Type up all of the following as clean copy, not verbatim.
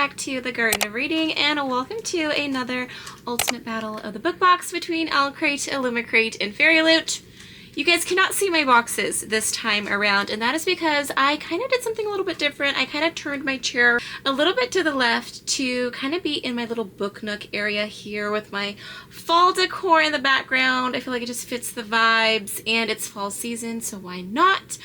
back to the Garden of Reading, and welcome to another ultimate battle of the book box between Owlcrate, Illumicrate, and Fairyloot. You guys cannot see my boxes this time around, and that is because I kind of did something a little bit different. I kind of turned my chair a little bit to the left to kind of be in my little book nook area here with my fall decor in the background. I feel like it just fits the vibes, and it's fall season, so why not?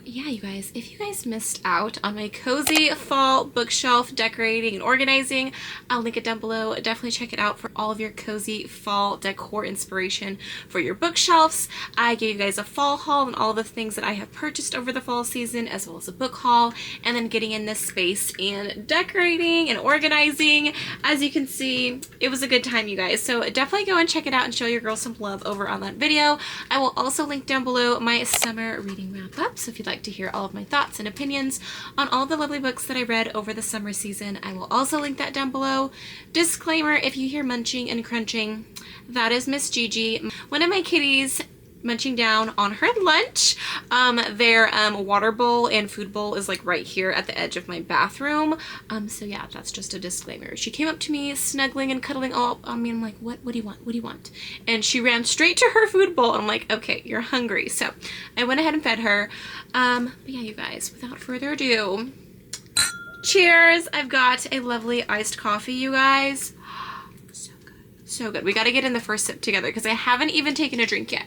Yeah, you guys, if you guys missed out on my cozy fall bookshelf decorating and organizing, I'll link it down below. Definitely check it out for all of your cozy fall decor inspiration for your bookshelves. I gave you guys a fall haul and all the things that I have purchased over the fall season, as well as a book haul, and then getting in this space and decorating and organizing. As you can see, it was a good time, you guys, so definitely go and check it out and show your girls some love over on that video. I will also link down below my summer reading wrap up, so if you'd like to hear all of my thoughts and opinions on all the lovely books that I read over the summer season, I will also link that down below. Disclaimer, if you hear munching and crunching, that is Miss Gigi, one of my kitties, munching down on her lunch. Their water bowl and food bowl is like right here at the edge of my bathroom. So yeah, that's just a disclaimer. She came up to me snuggling and cuddling all up on me. I'm like, what do you want? What do you want? And she ran straight to her food bowl. I'm like, okay, you're hungry. So I went ahead and fed her. But yeah, you guys, without further ado, cheers. I've got a lovely iced coffee, you guys. So good. So good. We got to get in the first sip together because I haven't even taken a drink yet.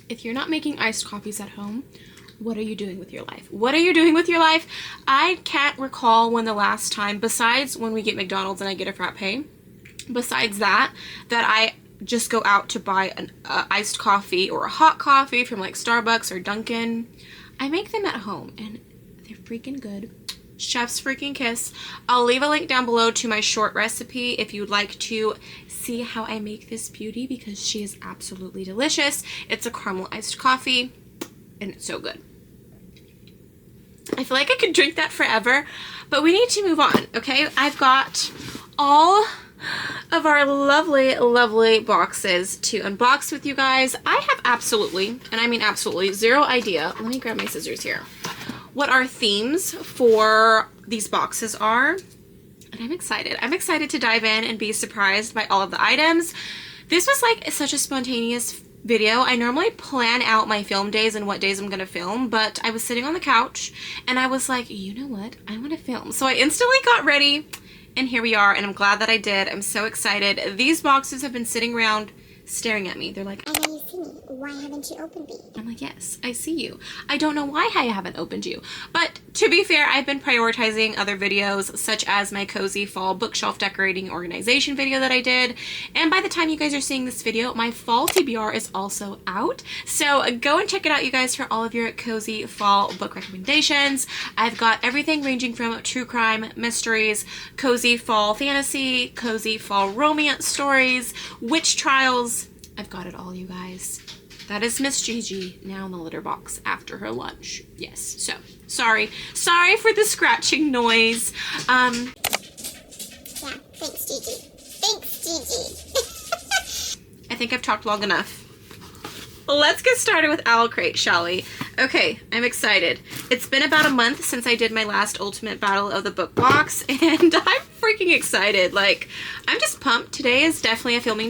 If you're not making iced coffees at home, what are you doing with your life? What are you doing with your life? I can't recall when the last time, besides when we get McDonald's and I get a frappe, besides that I just go out to buy an iced coffee or a hot coffee from like Starbucks or Dunkin'. I make them at home and they're freaking good. Chef's freaking kiss. I'll leave a link down below to my short recipe if you'd like to see how I make this beauty, because she is absolutely delicious. It's a caramel iced coffee and it's so good. I feel like I could drink that forever, but we need to move on, okay? I've got all of our lovely, lovely boxes to unbox with you guys. I have absolutely, and I mean absolutely, zero idea. Let me grab my scissors here. What our themes for these boxes are. And I'm excited. I'm excited to dive in and be surprised by all of the items. This was like such a spontaneous video. I normally plan out my film days and what days I'm gonna film, but I was sitting on the couch and I was like, you know what? I want to film. So I instantly got ready and here we are, and I'm glad that I did. I'm so excited. These boxes have been sitting around staring at me. They're like, I know you see me. Why haven't you opened me? I'm like, yes, I see you. I don't know why I haven't opened you. But to be fair, I've been prioritizing other videos, such as my cozy fall bookshelf decorating organization video that I did. And by the time you guys are seeing this video, my fall TBR is also out. So go and check it out, you guys, for all of your cozy fall book recommendations. I've got everything ranging from true crime, mysteries, cozy fall fantasy, cozy fall romance stories, witch trials. I've got it all, you guys. That is Miss Gigi now in the litter box after her lunch. Yes, so sorry for the scratching noise. Yeah, thanks, Gigi. Thanks, Gigi. I think I've talked long enough. Let's get started with Owlcrate, shall we? Okay, I'm excited. It's been about a month since I did my last ultimate battle of the book box, and I'm freaking excited. Like, I'm just pumped. Today is definitely a filming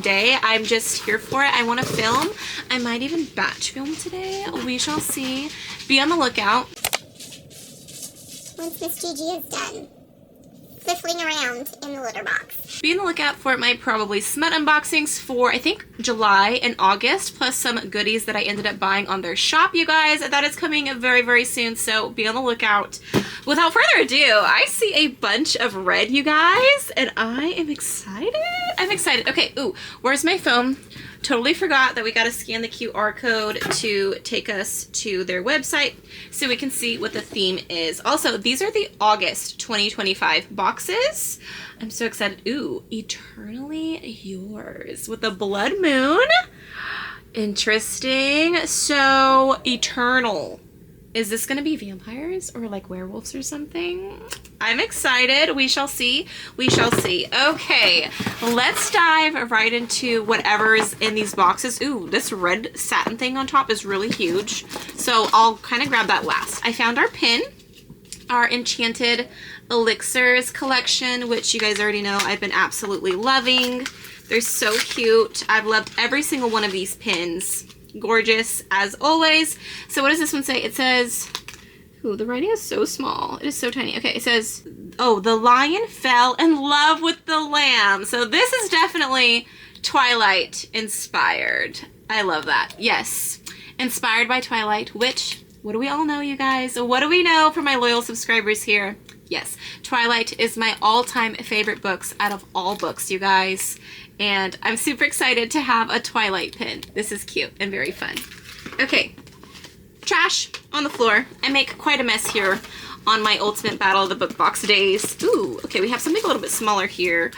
day. I'm just here for it. I want to film. I might even batch film today. We shall see. Be on the lookout. Once Miss Gigi is done fiddling around in the litter box. Be on the lookout for my probably smut unboxings for, I think, July and August, plus some goodies that I ended up buying on their shop, you guys. That is coming very, very soon, so be on the lookout. Without further ado, I see a bunch of red, you guys, and I am excited. I'm excited. Okay, ooh, where's my phone? Totally forgot that we got to scan the QR code to take us to their website so we can see what the theme is. Also, these are the August 2025 boxes. I'm so excited. Ooh, Eternally Yours with a blood moon. Interesting. So, eternal. Is this gonna be vampires or like werewolves or something? I'm excited. We shall see. We shall see. Okay, let's dive right into whatever is in these boxes. Ooh, this red satin thing on top is really huge. So I'll kind of grab that last. I found our pin, our Enchanted Elixirs collection, which you guys already know I've been absolutely loving. They're so cute. I've loved every single one of these pins. Gorgeous as always. So what does this one say? It says, ooh, the writing is so small. It is so tiny. Okay, it says, oh, the lion fell in love with the lamb. So this is definitely Twilight inspired. I love that. Yes, inspired by Twilight, which, what do we all know, you guys? What do we know from my loyal subscribers here? Yes, Twilight is my all-time favorite books out of all books, you guys. And I'm super excited to have a Twilight pin. This is cute and very fun. Okay, trash on the floor. I make quite a mess here on my Ultimate Battle of the Book Box days. Ooh, okay, we have something a little bit smaller here.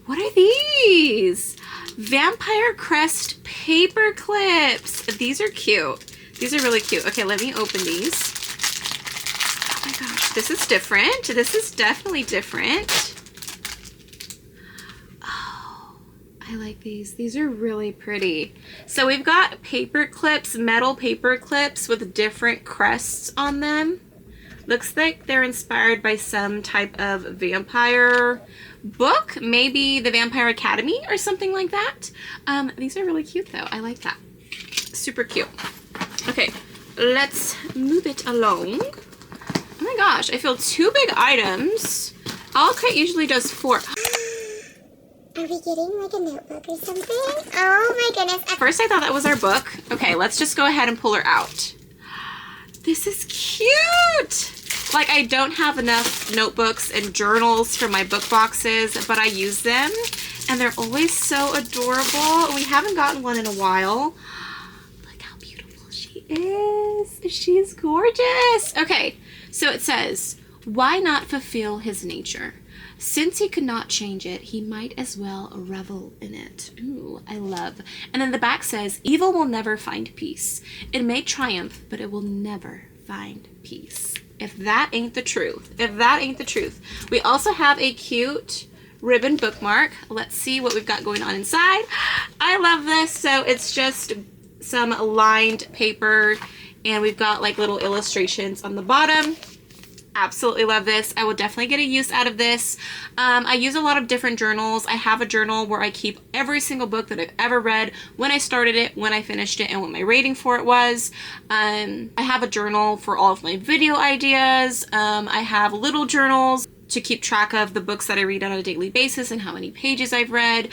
What are these? Vampire Crest paper clips. These are cute. These are really cute. Okay, let me open these. Oh my gosh, this is different. This is definitely different. I like these. These are really pretty. So we've got paper clips, metal paper clips with different crests on them. Looks like they're inspired by some type of vampire book, maybe the Vampire Academy or something like that. These are really cute though. I like that. Super cute. Okay, let's move it along. Oh my gosh, I feel 2 big items. Owlcrate usually does 4. Are we getting like a notebook or something? Oh my goodness. At first I thought that was our book. Okay, let's just go ahead and pull her out. This is cute! Like, I don't have enough notebooks and journals for my book boxes, but I use them. And they're always so adorable. We haven't gotten one in a while. Look how beautiful she is. She's gorgeous. Okay, so it says, why not fulfill his nature? Since he could not change it, he might as well revel in it. Ooh, I love. And then the back says, evil will never find peace. It may triumph, but it will never find peace. If that ain't the truth. If that ain't the truth. We also have a cute ribbon bookmark. Let's see what we've got going on inside. I love this. So it's just some lined paper, and we've got like little illustrations on the bottom. Absolutely love this. I will definitely get a use out of this. I use a lot of different journals. I have a journal where I keep every single book that I've ever read, when I started it, when I finished it, and what my rating for it was. I have a journal for all of my video ideas. I have little journals to keep track of the books that I read on a daily basis and how many pages I've read.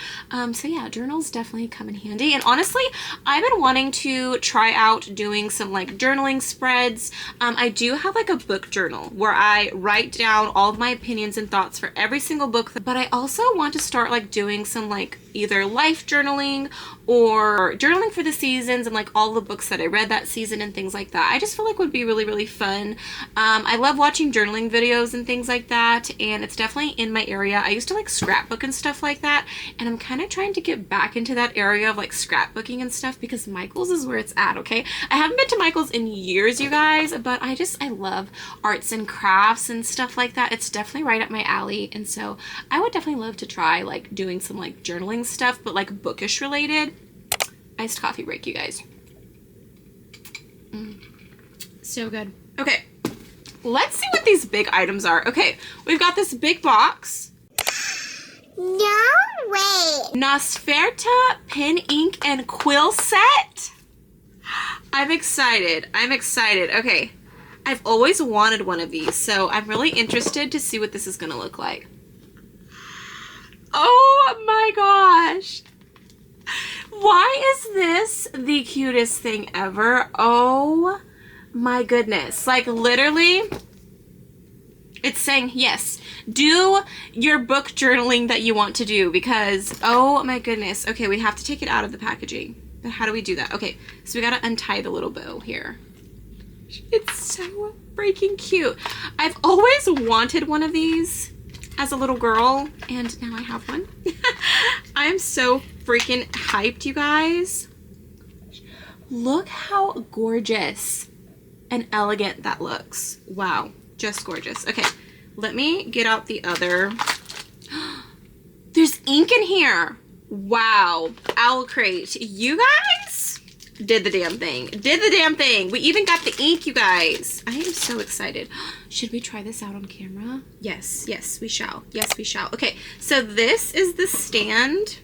So yeah, journals definitely come in handy. And honestly, I've been wanting to try out doing some like journaling spreads. I do have like a book journal where I write down all of my opinions and thoughts for every single book, but I also want to start like doing some like either life journaling or journaling for the seasons and like all the books that I read that season and things like that. I just feel like would be really, really fun. I love watching journaling videos and things like that, and it's definitely in my area. I used to like scrapbook and stuff like that, and I'm kind of trying to get back into that area of like scrapbooking and stuff because Michael's is where it's at, okay? I haven't been to Michael's in years, you guys, but I love arts and crafts and stuff like that. It's definitely right up my alley, and so I would definitely love to try like doing some like journaling stuff, but like bookish related. Iced coffee break, you guys. So good. Okay, let's see what these big items are. Okay, we've got this big box. No way. Nosferatu pen, ink, and quill set. I'm excited. I'm excited. Okay, I've always wanted one of these, so I'm really interested to see what this is gonna look like. Oh my gosh. Why is this the cutest thing ever? Oh my goodness. Like literally, it's saying, yes, do your book journaling that you want to do because, oh my goodness. Okay, we have to take it out of the packaging. But how do we do that? Okay, so we gotta untie the little bow here. It's so freaking cute. I've always wanted one of these as a little girl, and now I have one. I'm so freaking hyped, you guys. Look how gorgeous and elegant that looks. Wow, just gorgeous. Okay, let me get out the other. There's ink in here. Wow, Owlcrate, you guys did the damn thing. Did the damn thing. We even got the ink, you guys. I am so excited. Should we try this out on camera? Yes, yes, we shall. Yes, we shall. Okay, so this is the stand.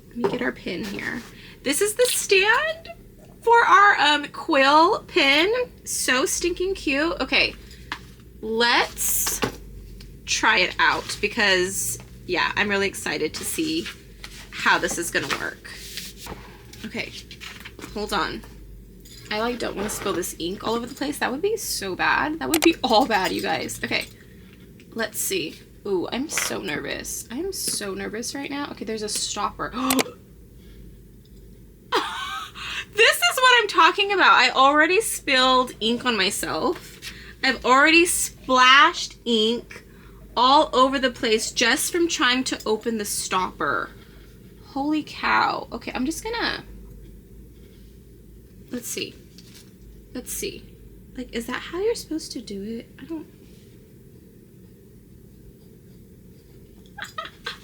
Let me get our pin here. This is the stand for our quill pin. So stinking cute. Okay, let's try it out because, yeah, I'm really excited to see how this is gonna work. Okay, hold on. I like don't want to spill this ink all over the place. That would be so bad. That would be all bad, you guys. Okay, let's see. Ooh, I'm so nervous. I'm so nervous right now. Okay, there's a stopper. This is what I'm talking about. I already spilled ink on myself. I've already splashed ink all over the place just from trying to open the stopper. Holy cow. Okay, I'm just gonna... Let's see. Let's see. Like, is that how you're supposed to do it? I don't...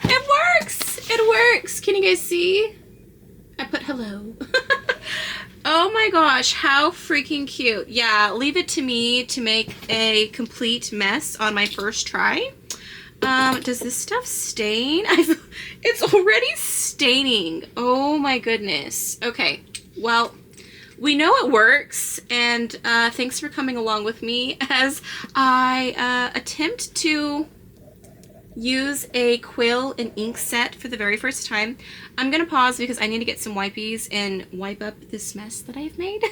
It works! It works! Can you guys see? I put hello. Oh my gosh, how freaking cute. Yeah, leave it to me to make a complete mess on my first try. Does this stuff stain? It's already staining. Oh my goodness. Okay, well, we know it works, and thanks for coming along with me as I attempt to use a quill and ink set for the very first time. I'm gonna pause because I need to get some wipies and wipe up this mess that I've made.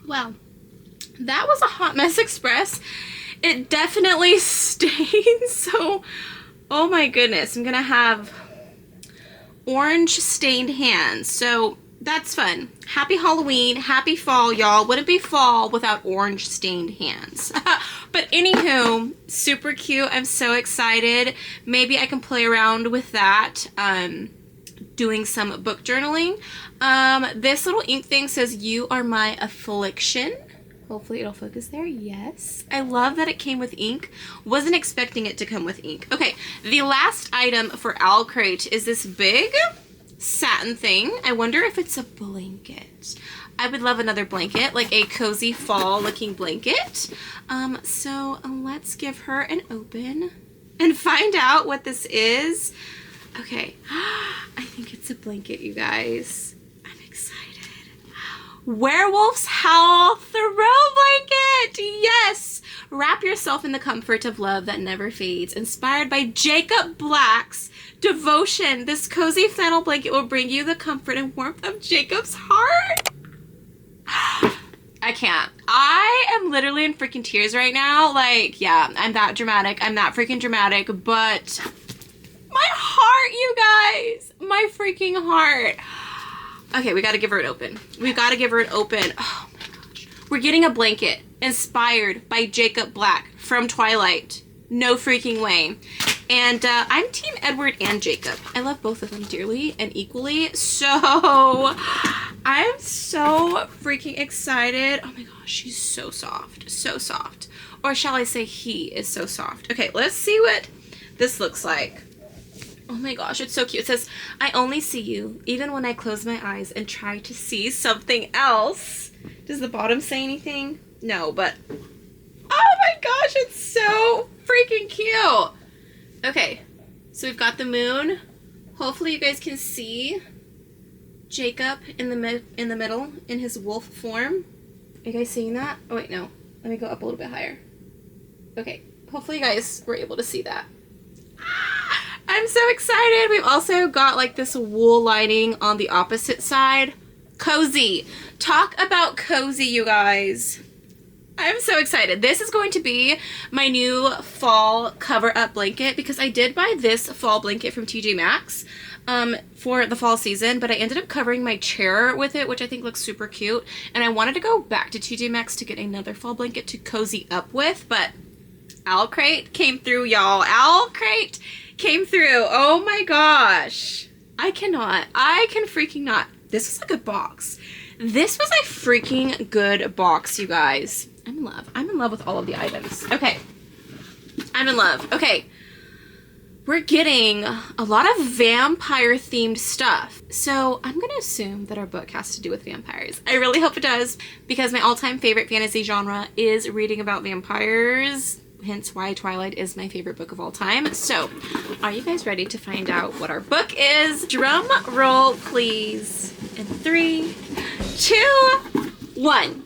Well, that was a hot mess express. It definitely stains, so oh my goodness, I'm gonna have orange stained hands, so that's fun. Happy Halloween, happy fall, y'all. Wouldn't be fall without orange stained hands. But anywho, super cute. I'm so excited. Maybe I can play around with that, doing some book journaling. This little ink thing says, "You are my affliction." Hopefully it'll focus there. Yes. I love that it came with ink. Wasn't expecting it to come with ink. Okay, the last item for Owlcrate is this big satin thing. I wonder if it's a blanket. I would love another blanket, like a cozy fall looking blanket. So let's give her an open and find out what this is. Okay, I think it's a blanket, you guys. I'm excited. Werewolf's Howl Throw Blanket! Yes! Wrap yourself in the comfort of love that never fades. Inspired by Jacob Black's devotion, this cozy flannel blanket will bring you the comfort and warmth of Jacob's heart. I can't. I am literally in freaking tears right now. Like, yeah, I'm that dramatic. I'm that freaking dramatic, but my heart, you guys, my freaking heart. Okay, we gotta give her an open. We gotta give her an open. Oh my gosh. We're getting a blanket inspired by Jacob Black from Twilight. No freaking way. And I'm Team Edward and Jacob. I love both of them dearly and equally. So I'm so freaking excited. Oh my gosh, she's so soft. So soft. Or shall I say he is so soft. Okay, let's see what this looks like. Oh my gosh, it's so cute. It says, "I only see you, even when I close my eyes and try to see something else." Does the bottom say anything? No, but oh my gosh, it's so freaking cute. Okay, so we've got the moon. Hopefully you guys can see Jacob in the middle in his wolf form. Are you guys seeing that? Oh wait, no. Let me go up a little bit higher. Okay, hopefully you guys were able to see that. I'm so excited. We've also got like this wool lining on the opposite side. Cozy. Talk about cozy, you guys. I'm so excited. This is going to be my new fall cover-up blanket because I did buy this fall blanket from TJ Maxx for the fall season, but I ended up covering my chair with it, which I think looks super cute. And I wanted to go back to TJ Maxx to get another fall blanket to cozy up with, but Owlcrate came through, y'all. Owlcrate came through. Oh my gosh. I can freaking not This was a good box. This was a freaking good box, you guys. I'm in love. I'm in love with all of the items. Okay. I'm in love. Okay. We're getting a lot of vampire themed stuff. So I'm going to assume that our book has to do with vampires. I really hope it does, because my all-time favorite fantasy genre is reading about vampires. Hence why Twilight is my favorite book of all time. So are you guys ready to find out what our book is? Drum roll, please. In 3, 2, 1.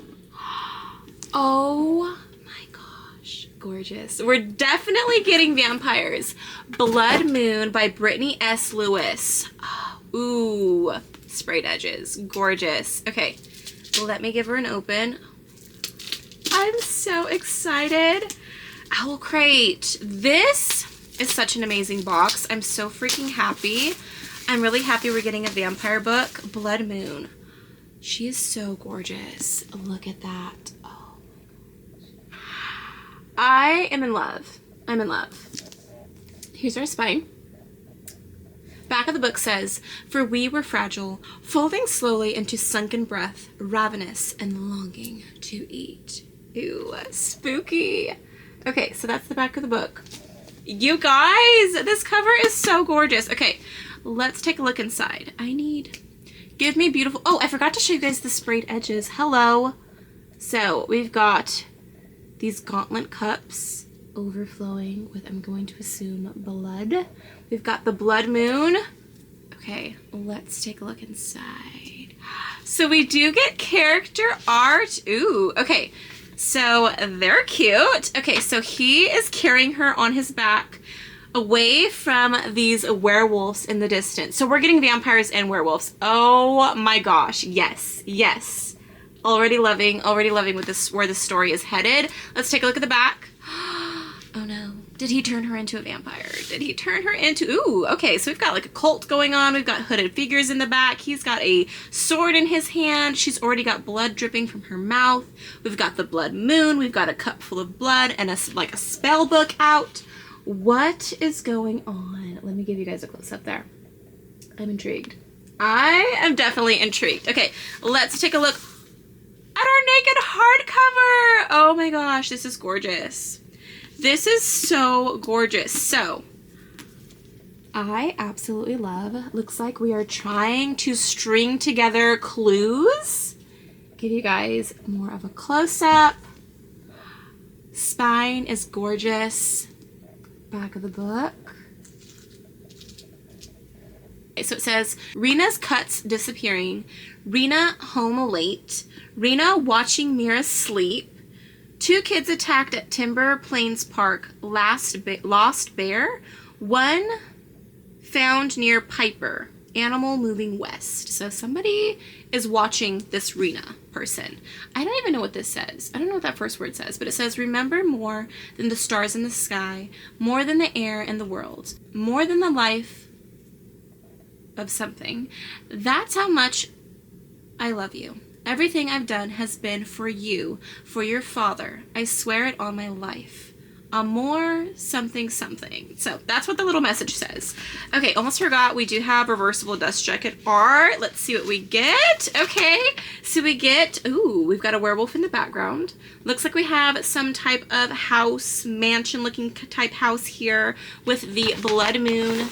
Oh my gosh, gorgeous. We're definitely getting vampires. Blood Moon by Brittany S. Lewis. Ooh, sprayed edges, gorgeous. Okay, let me give her an open. I'm so excited. Owlcrate. This is such an amazing box. I'm so freaking happy. I'm really happy we're getting a vampire book. Blood Moon. She is so gorgeous. Look at that. Oh my gosh. I am in love. I'm in love. Here's our spine. Back of the book says, "For we were fragile, folding slowly into sunken breath, ravenous and longing to eat." Ew, spooky. Okay, so that's the back of the book. You guys, this cover is so gorgeous. Okay, let's take a look inside. Give me beautiful. Oh, I forgot to show you guys the sprayed edges. Hello. So we've got these gauntlet cups overflowing with, I'm going to assume, blood. We've got the Blood Moon. Okay, let's take a look inside. So we do get character art. Ooh, okay. So they're cute. Okay, so he is carrying her on his back away from these werewolves in the distance. So we're getting vampires and werewolves. Oh my gosh. Yes, yes. Already loving with this, where the story is headed. Let's take a look at the back. Oh no. Did he turn her into a vampire? Did he turn her into... Ooh, okay, so we've got like a cult going on. We've got hooded figures in the back. He's got a sword in his hand. She's already got blood dripping from her mouth. We've got the Blood Moon. We've got a cup full of blood and a spell book out. What is going on? Let me give you guys a close-up there. I'm intrigued. I am definitely intrigued. Okay, let's take a look at our naked hardcover. Oh my gosh, this is gorgeous. This is so gorgeous. So, I absolutely love, looks like we are trying to string together clues. Give you guys more of a close-up. Spine is gorgeous. Back of the book. Okay, so it says, Rena's cuts disappearing. Rena home late. Rena watching Mira sleep. 2 kids attacked at Timber Plains Park. Lost bear. 1 found near Piper. Animal moving west. So somebody is watching this Rena person. I don't even know what this says. I don't know what that first word says, but it says, remember more than the stars in the sky, more than the air and the world, more than the life of something. That's how much I love you. Everything I've done has been for you, for your father. I swear it on my life. Amor something something. So that's what the little message says. Okay, almost forgot, we do have reversible dust jacket art. Let's see what we get. Okay, so we get, ooh, we've got a werewolf in the background. Looks like we have some type of house, mansion looking type house here with the Blood Moon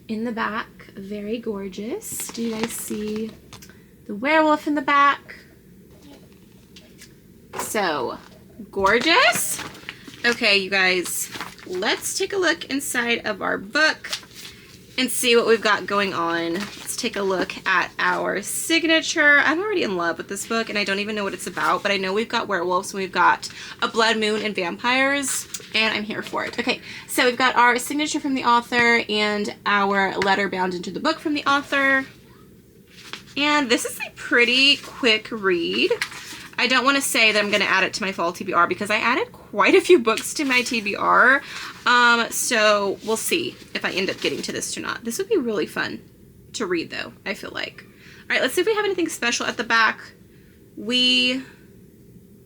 in the back. Very gorgeous. Do you guys see the werewolf in the back? So gorgeous. Okay, you guys, let's take a look inside of our book and see what we've got going on. Let's take a look at our signature. I'm already in love with this book and I don't even know what it's about, but I know we've got werewolves and we've got a Blood Moon and vampires, and I'm here for it. Okay, so we've got our signature from the author and our letter bound into the book from the author. And this is a pretty quick read. I don't want to say that I'm going to add it to my fall TBR because I added quite a few books to my TBR. So we'll see if I end up getting to this or not. This would be really fun to read though, I feel like. All right, let's see if we have anything special at the back. We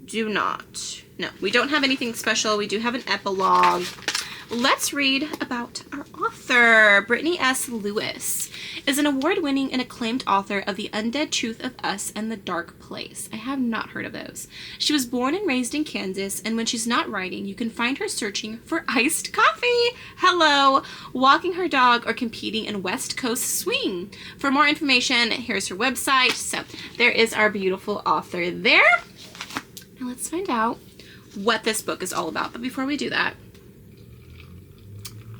do not. No, we don't have anything special. We do have an epilogue. let's read about our author. Brittany S. Lewis is an award-winning and acclaimed author of The Undead Truth of Us and The Dark Place. I have not heard of those. She was born and raised in Kansas, and when she's not writing, you can find her searching for iced coffee, hello, walking her dog, or competing in West Coast swing. For more information, here's her website. So there is our beautiful author there. Now let's find out what this book is all about. But before we do that,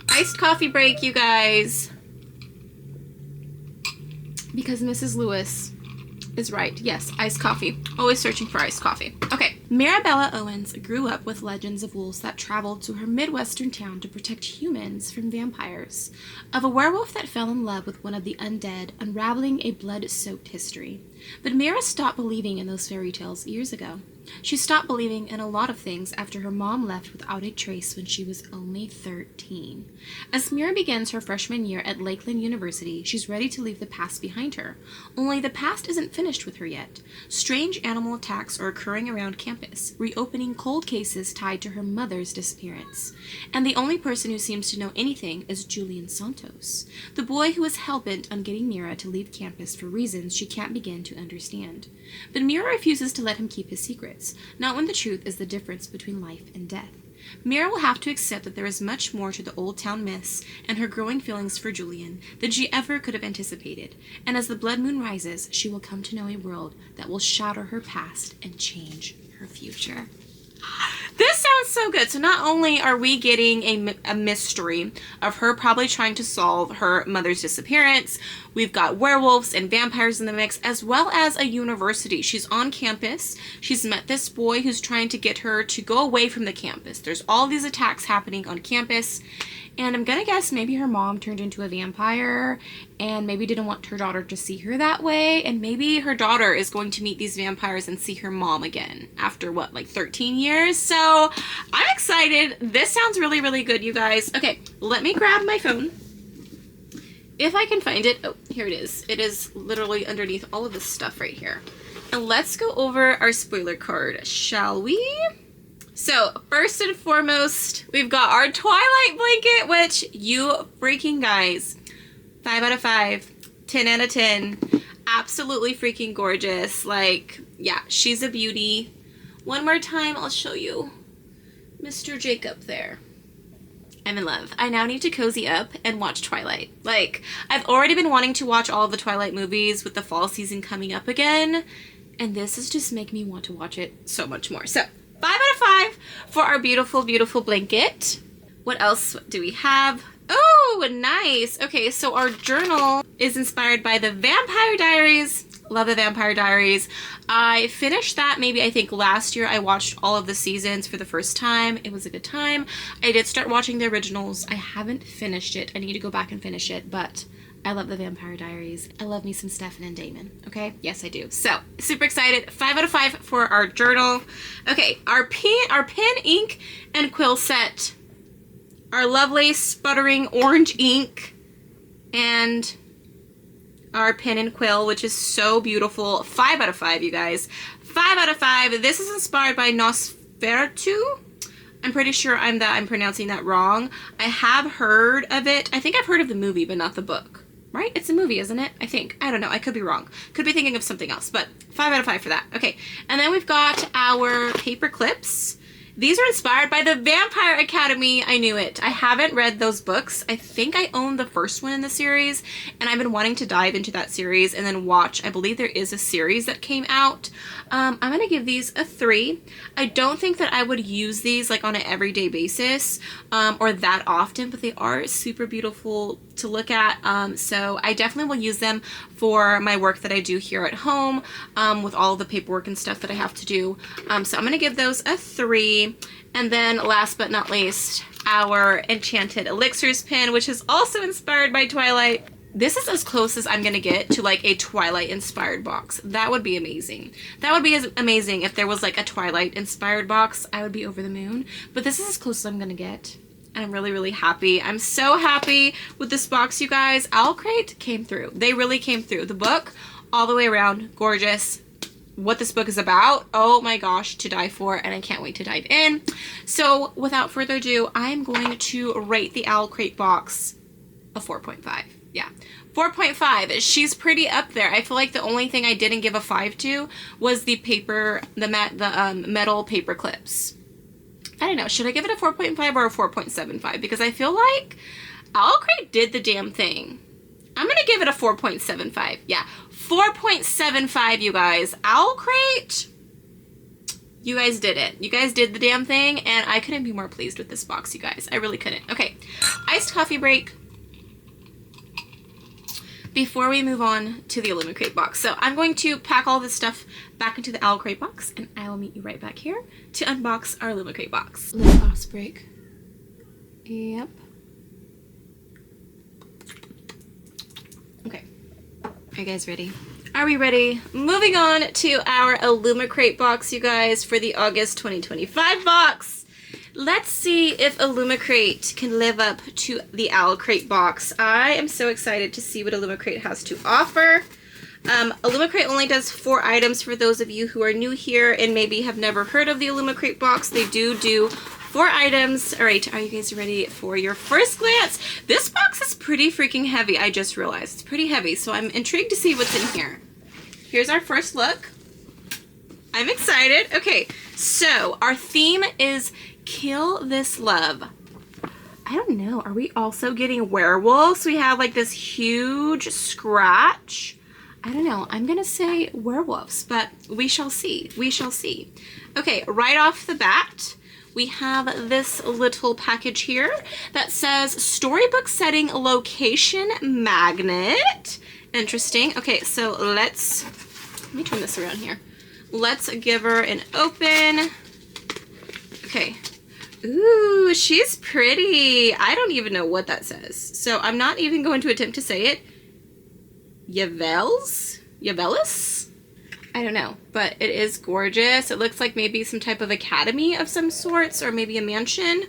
iced coffee break, you guys. Because Mrs. Lewis is right. Yes, iced coffee. Always searching for iced coffee. Okay. Mirabella Owens grew up with legends of wolves that traveled to her Midwestern town to protect humans from vampires, of a werewolf that fell in love with one of the undead, unraveling a blood-soaked history. But Mira stopped believing in those fairy tales years ago. She stopped believing in a lot of things after her mom left without a trace when she was only 13. As Mira begins her freshman year at Lakeland University, she's ready to leave the past behind her. Only the past isn't finished with her yet. Strange animal attacks are occurring around campus, reopening cold cases tied to her mother's disappearance. And the only person who seems to know anything is Julian Santos, the boy who is hell-bent on getting Mira to leave campus for reasons she can't begin to understand. But Mira refuses to let him keep his secrets, not when the truth is the difference between life and death. Mira will have to accept that there is much more to the old town myths and her growing feelings for Julian than she ever could have anticipated, and as the blood moon rises, she will come to know a world that will shatter her past and change her future. This sounds so good. So not only are we getting a mystery of her probably trying to solve her mother's disappearance, we've got werewolves and vampires in the mix, as well as a university. She's on campus. She's met this boy who's trying to get her to go away from the campus. There's all these attacks happening on campus. And I'm gonna guess maybe her mom turned into a vampire and maybe didn't want her daughter to see her that way. And maybe her daughter is going to meet these vampires and see her mom again after what, like 13 years? So I'm excited. This sounds really, really good, you guys. Okay, let me grab my phone. If I can find it. Oh, here it is. It is literally underneath all of this stuff right here. And let's go over our spoiler card, shall we? So, first and foremost, we've got our Twilight blanket, which you freaking guys, 5 out of 5, 10 out of 10, absolutely freaking gorgeous. Like, yeah, she's a beauty. One more time, I'll show you Mr. Jacob there. I'm in love. I now need to cozy up and watch Twilight. Like, I've already been wanting to watch all of the Twilight movies with the fall season coming up again, and this is just making me want to watch it so much more. So, 5 out of 5 for our beautiful, beautiful blanket. What else do we have? Oh, nice. Okay, so our journal is inspired by the Vampire Diaries. Love the Vampire Diaries. I finished that maybe I think last year. I watched all of the seasons for the first time. It was a good time. I did start watching the originals. I haven't finished it. I need to go back and finish it, but I love the Vampire Diaries. I love me some Stefan and Damon, okay? Yes, I do. So, super excited. 5 out of 5 for our journal. Okay, our pen, ink, and quill set. Our lovely sputtering orange ink. And our pen and quill, which is so beautiful. 5 out of 5, you guys. 5 out of 5. This is inspired by Nosferatu. I'm pretty sure I'm pronouncing that wrong. I have heard of it. I think I've heard of the movie, but not the book. Right? It's a movie, isn't it? I think. I don't know. I could be wrong. Could be thinking of something else, but 5 out of 5 for that. Okay. And then we've got our paper clips. These are inspired by the Vampire Academy. I knew it. I haven't read those books. I think I own the first one in the series, and I've been wanting to dive into that series and then watch. I believe there is a series that came out. I'm going to give these a 3. I don't think that I would use these like on an everyday basis or that often, but they are super beautiful to look at. So I definitely will use them for my work that I do here at home with all of the paperwork and stuff that I have to do. So I'm going to give those a 3. And then last but not least, our Enchanted Elixirs pen, which is also inspired by Twilight. This is as close as I'm going to get to like a Twilight inspired box. That would be amazing. That would be amazing if there was like a Twilight inspired box. I would be over the moon. But this is as close as I'm going to get. And I'm really, really happy. I'm so happy with this box, you guys. Owlcrate came through. They really came through. The book, all the way around, gorgeous. what this book is about, oh my gosh, to die for, and I can't wait to dive in. So without further ado, I'm going to rate the Owlcrate box a 4.5. Yeah, 4.5. She's pretty up there. I feel like the only thing I didn't give a 5 to was the paper, the metal paper clips. I don't know, should I give it a 4.5 or a 4.75? Because I feel like Owlcrate did the damn thing. I'm gonna give it a 4.75. Yeah, 4.75, you guys. Owlcrate, you guys did it. You guys did the damn thing, and I couldn't be more pleased with this box, you guys. I really couldn't. Okay, iced coffee break before we move on to the Illumicrate box. So I'm going to pack all this stuff back into the Owlcrate box, and I will meet you right back here to unbox our Illumicrate box. Lip gloss break. Yep. Okay. Are you guys ready? Are we ready? Moving on to our Illumicrate box, you guys, for the August 2025 box. Let's see if Illumicrate can live up to the Owlcrate box. I am so excited to see what Illumicrate has to offer. Illumicrate only does 4 items for those of you who are new here and maybe have never heard of the Illumicrate box. They do 4 items. All right, are you guys ready for your first glance? This box is pretty freaking heavy, I just realized. It's pretty heavy, so I'm intrigued to see what's in here. Here's our first look. I'm excited. Okay, so our theme is Kill This Love. I don't know, are we also getting werewolves? We have like this huge scratch. I don't know, I'm gonna say werewolves, but we shall see. We shall see. Okay, right off the bat, we have this little package here that says storybook setting location magnet. Interesting. Okay, so let me turn this around here. Let's give her an open. Okay. Ooh, she's pretty. I don't even know what that says, so I'm not even going to attempt to say it. Yavelis? I don't know, but it is gorgeous. It looks like maybe some type of academy of some sorts, or maybe a mansion.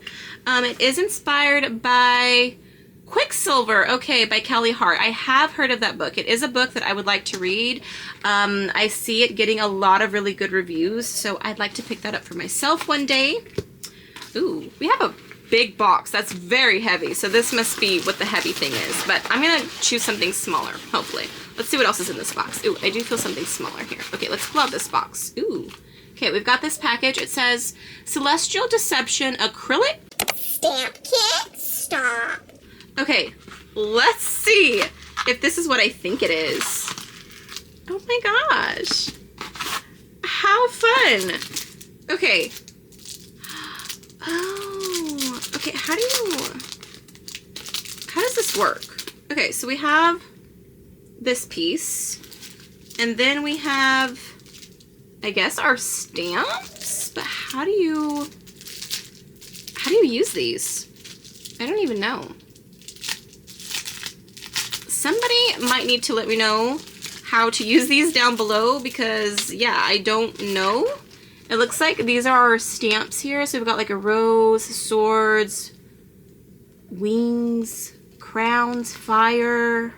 It is inspired by Quicksilver, okay, by Kelly Hart. I have heard of that book. It is a book that I would like to read. I see it getting a lot of really good reviews, so I'd like to pick that up for myself one day. Ooh, we have a big box. That's very heavy, so this must be what the heavy thing is, but I'm gonna choose something smaller, hopefully. Let's see what else is in this box. Ooh, I do feel something smaller here. Okay, let's pull out this box. Ooh. Okay, we've got this package. It says Celestial Deception Acrylic Stamp kit. Stop. Okay, let's see if this is what I think it is. Oh my gosh. How fun. Okay. Oh, okay, how does this work? Okay, so we have this piece, and then we have, I guess, our stamps, but how do you use these? I don't even know. Somebody might need to let me know how to use these down below, because yeah, I don't know. It looks like these are our stamps here. So we've got like a rose, swords, wings, crowns, fire,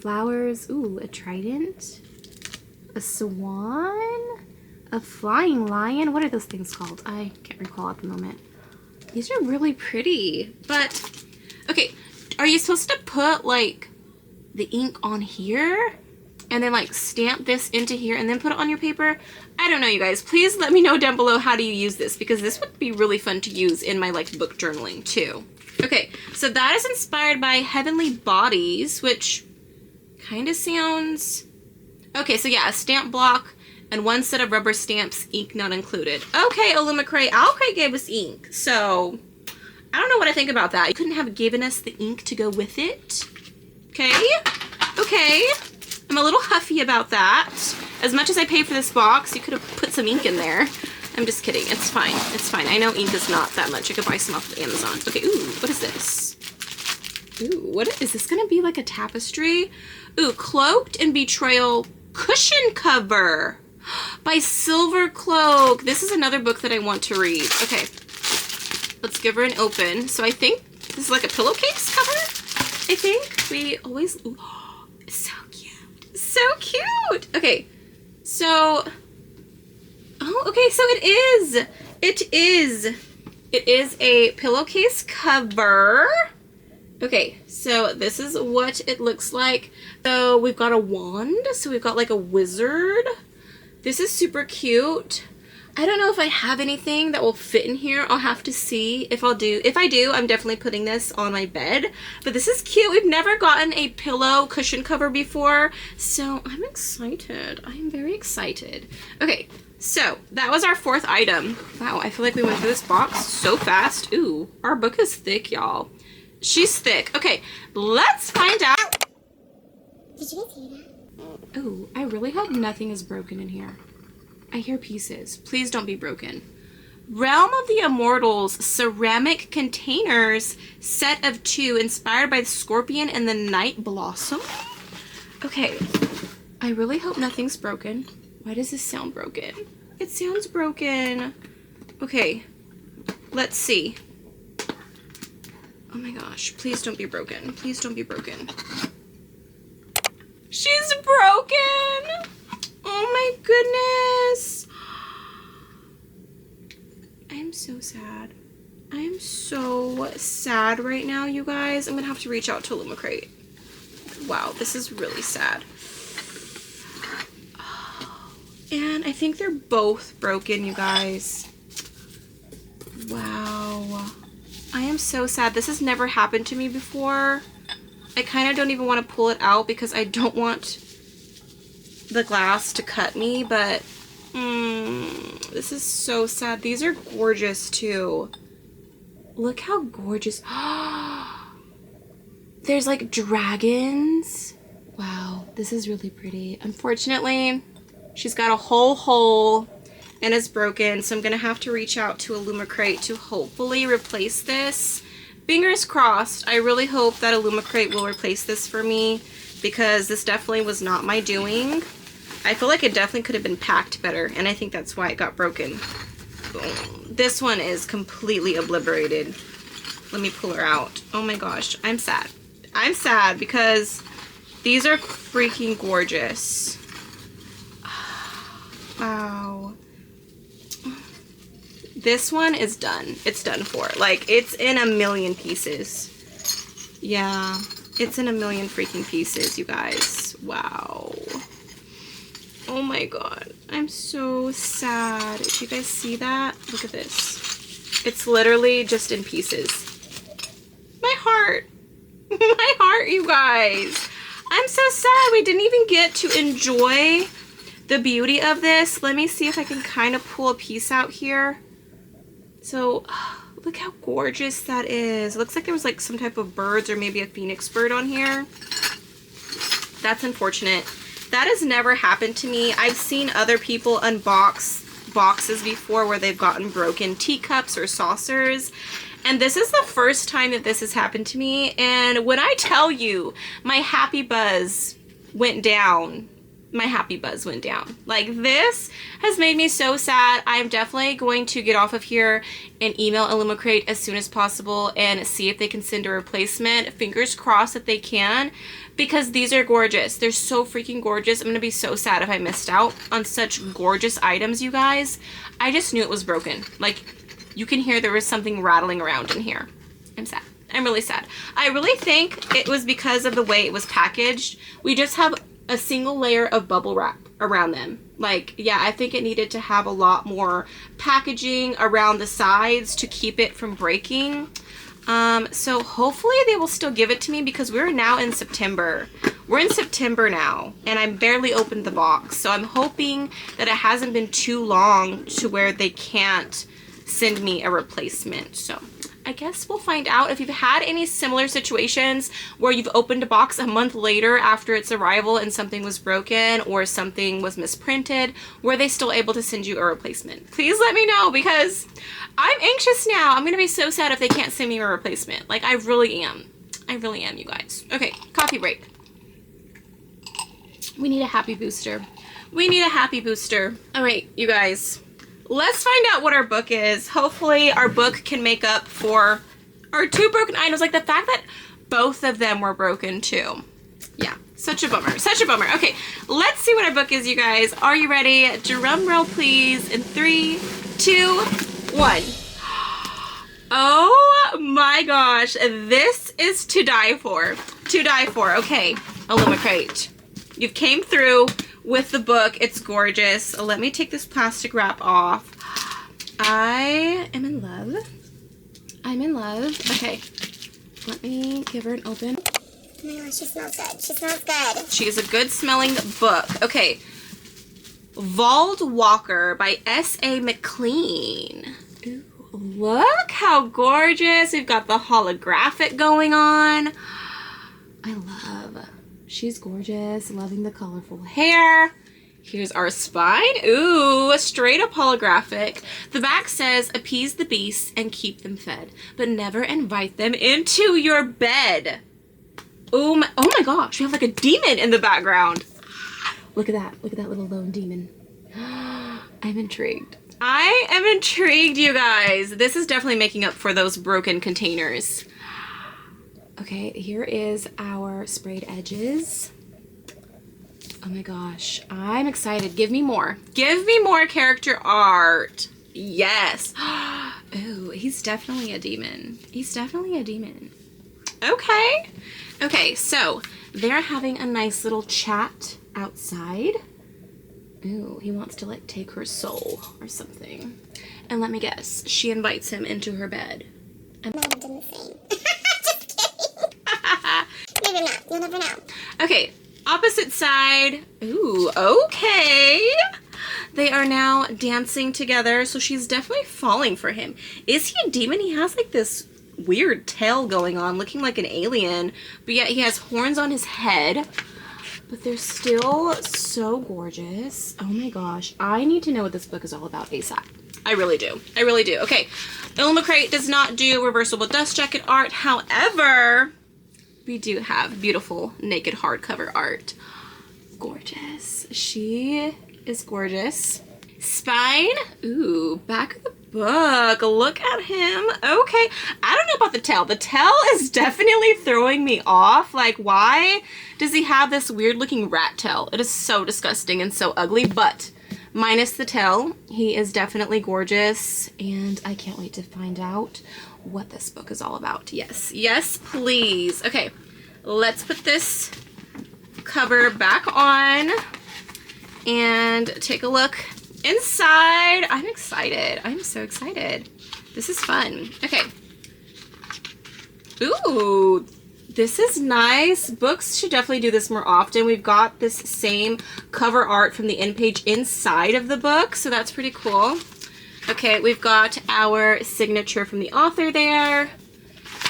flowers. Ooh, a trident, a swan, a flying lion. What are those things called? I can't recall at the moment. These are really pretty, but okay. Are you supposed to put like the ink on here and then like stamp this into here and then put it on your paper? I don't know, you guys. Please let me know down below how do you use this, because this would be really fun to use in my like book journaling too. Okay, so that is inspired by Heavenly Bodies, which kind of sounds... Okay, so yeah, a stamp block and 1 set of rubber stamps, ink not included. Okay, Illumicrate. Owlcrate gave us ink, so I don't know what I think about that. You couldn't have given us the ink to go with it. Okay, okay. I'm a little huffy about that. As much as I paid for this box, you could have put some ink in there. I'm just kidding. It's fine. It's fine. I know ink is not that much. I could buy some off of Amazon. Okay, ooh, what is this? Ooh, what is this gonna be, like a tapestry? Ooh, Cloaked in Betrayal cushion cover by Silvercloak. This is another book that I want to read. Okay, let's give her an open. So I think this is like a pillowcase cover, I think. We always... Ooh, so cute. So cute. Okay, So, oh, okay, so it is a pillowcase cover. Okay, so this is what it looks like. So we've got a wand, so we've got like a wizard. This is super cute. I don't know if I have anything that will fit in here. I'll have to see if I do, I'm definitely putting this on my bed. But this is cute. We've never gotten a pillow cushion cover before, so I'm excited. I'm very excited. Okay, so that was our 4th item. Wow, I feel like we went through this box so fast. Ooh, our book is thick, y'all. She's thick. Okay, let's find out. Did you guys hear that? Ooh, I really hope nothing is broken in here. I hear pieces. Please don't be broken. Realm of the Immortals ceramic containers, set of 2, inspired by the Scorpion and the Night Blossom. Okay, I really hope nothing's broken. Why does this sound broken? It sounds broken. Okay, let's see. Oh my gosh, please don't be broken. Please don't be broken. She's broken! Oh my goodness. I'm so sad. I am so sad right now, you guys. I'm gonna have to reach out to Illumicrate. Wow, this is really sad. And I think they're both broken, you guys. Wow. I am so sad. This has never happened to me before. I kind of don't even want to pull it out because I don't want the glass to cut me, but this is so sad. These are gorgeous too. Look how gorgeous. There's like dragons. Wow, this is really pretty. Unfortunately, she's got a whole hole and it's broken, so I'm gonna have to reach out to Illumicrate to hopefully replace this. Fingers crossed. I really hope that Illumicrate will replace this for me because this definitely was not my doing. I feel like it definitely could have been packed better, and I think that's why it got broken. Boom. This one is completely obliterated. Let me pull her out. Oh my gosh, I'm sad. I'm sad because these are freaking gorgeous. Wow. This one is done. It's done for. Like, it's in a million pieces. Yeah, it's in a million freaking pieces, you guys. Wow. Oh my god. I'm so sad. Did you guys see that? Look at this. It's literally just in pieces. My heart. My heart, you guys. I'm so sad. We didn't even get to enjoy the beauty of this. Let me see if I can kind of pull a piece out here. So, look how gorgeous that is. It looks like there was like some type of birds or maybe a phoenix bird on here. That's unfortunate. That has never happened to me. I've seen other people unbox boxes before where they've gotten broken teacups or saucers. And this is the first time that this has happened to me. And when I tell you, my happy buzz went down. My happy buzz went down. Like, this has made me so sad. I'm definitely going to get off of here and email Illumicrate as soon as possible and see if they can send a replacement. Fingers crossed that they can, because these are gorgeous. They're so freaking gorgeous. I'm gonna be so sad if I missed out on such gorgeous items, you guys. I just knew it was broken. Like, you can hear there was something rattling around in here. I'm sad. I'm really sad. I really think it was because of the way it was packaged. We just have a single layer of bubble wrap around them. Like, yeah, I think it needed to have a lot more packaging around the sides to keep it from breaking. So hopefully they will still give it to me, because we're now in September. We're in September now, and I barely opened the box. So I'm hoping that it hasn't been too long to where they can't send me a replacement. So I guess we'll find out. If you've had any similar situations where you've opened a box a month later after its arrival and something was broken or something was misprinted, were they still able to send you a replacement? Please let me know, because I'm anxious now. I'm gonna be so sad if they can't send me a replacement. Like, I really am. I really am, you guys. Okay, coffee break. We need a happy booster. We need a happy booster. All right, you guys. Let's find out what our book is. Hopefully our book can make up for our 2 broken items. Like, the fact that both of them were broken too. Yeah, Such a bummer. Such a bummer. Okay, let's see what our book is, you guys. Are you ready? Drum roll, please. In 3, 2, 1. Oh my gosh. This is to die for. To die for. Okay, Illumicrate. You've came through with the book. It's gorgeous. Let me take this plastic wrap off. I am in love. I'm in love. Okay, let me give her an open. Oh my gosh, she smells good. She smells good. She is a good smelling book. Okay. Vald Walker by S.A. McLean. Ooh, look how gorgeous. We've got the holographic going on. I love. She's gorgeous. Loving the colorful hair. Here's our spine. Ooh, a straight up holographic. The back says, appease the beasts and keep them fed, but never invite them into your bed. Oh my gosh, we have like a demon in the background. Look at that. Look at that little lone demon. I'm intrigued. I am intrigued, you guys. This is definitely making up for those broken containers. Okay, here is our sprayed edges. Oh my gosh, I'm excited. Give me more. Give me more character art. Yes. Ooh, he's definitely a demon. He's definitely a demon. Okay. Okay, so they're having a nice little chat outside. Ooh, he wants to like take her soul or something. And let me guess, she invites him into her bed. I might have done the same. Just kidding. Maybe not. You'll never know. Okay, opposite side. Ooh, okay. They are now dancing together, so she's definitely falling for him. Is he a demon? He has like this weird tail going on, looking like an alien, but yet he has horns on his head. But they're still so gorgeous. Oh my gosh, I need to know what this book is all about ASAP. I really do. I really do. Okay, Illumicrate does not do reversible dust jacket art. However, we do have beautiful naked hardcover art. Gorgeous. She is gorgeous. Spine. Ooh, back of the book. Look at him. Okay. I don't know about the tail. The tail is definitely throwing me off. Like, why does he have this weird looking rat tail? It is so disgusting and so ugly, but minus the tail, he is definitely gorgeous, and I can't wait to find out what this book is all about. Yes. Yes, please. Okay. Let's put this cover back on and take a look inside. I'm excited. I'm so excited. This is fun. Okay. Ooh, this is nice. Books should definitely do this more often. We've got this same cover art from the end page inside of the book, so that's pretty cool. Okay, we've got our signature from the author there.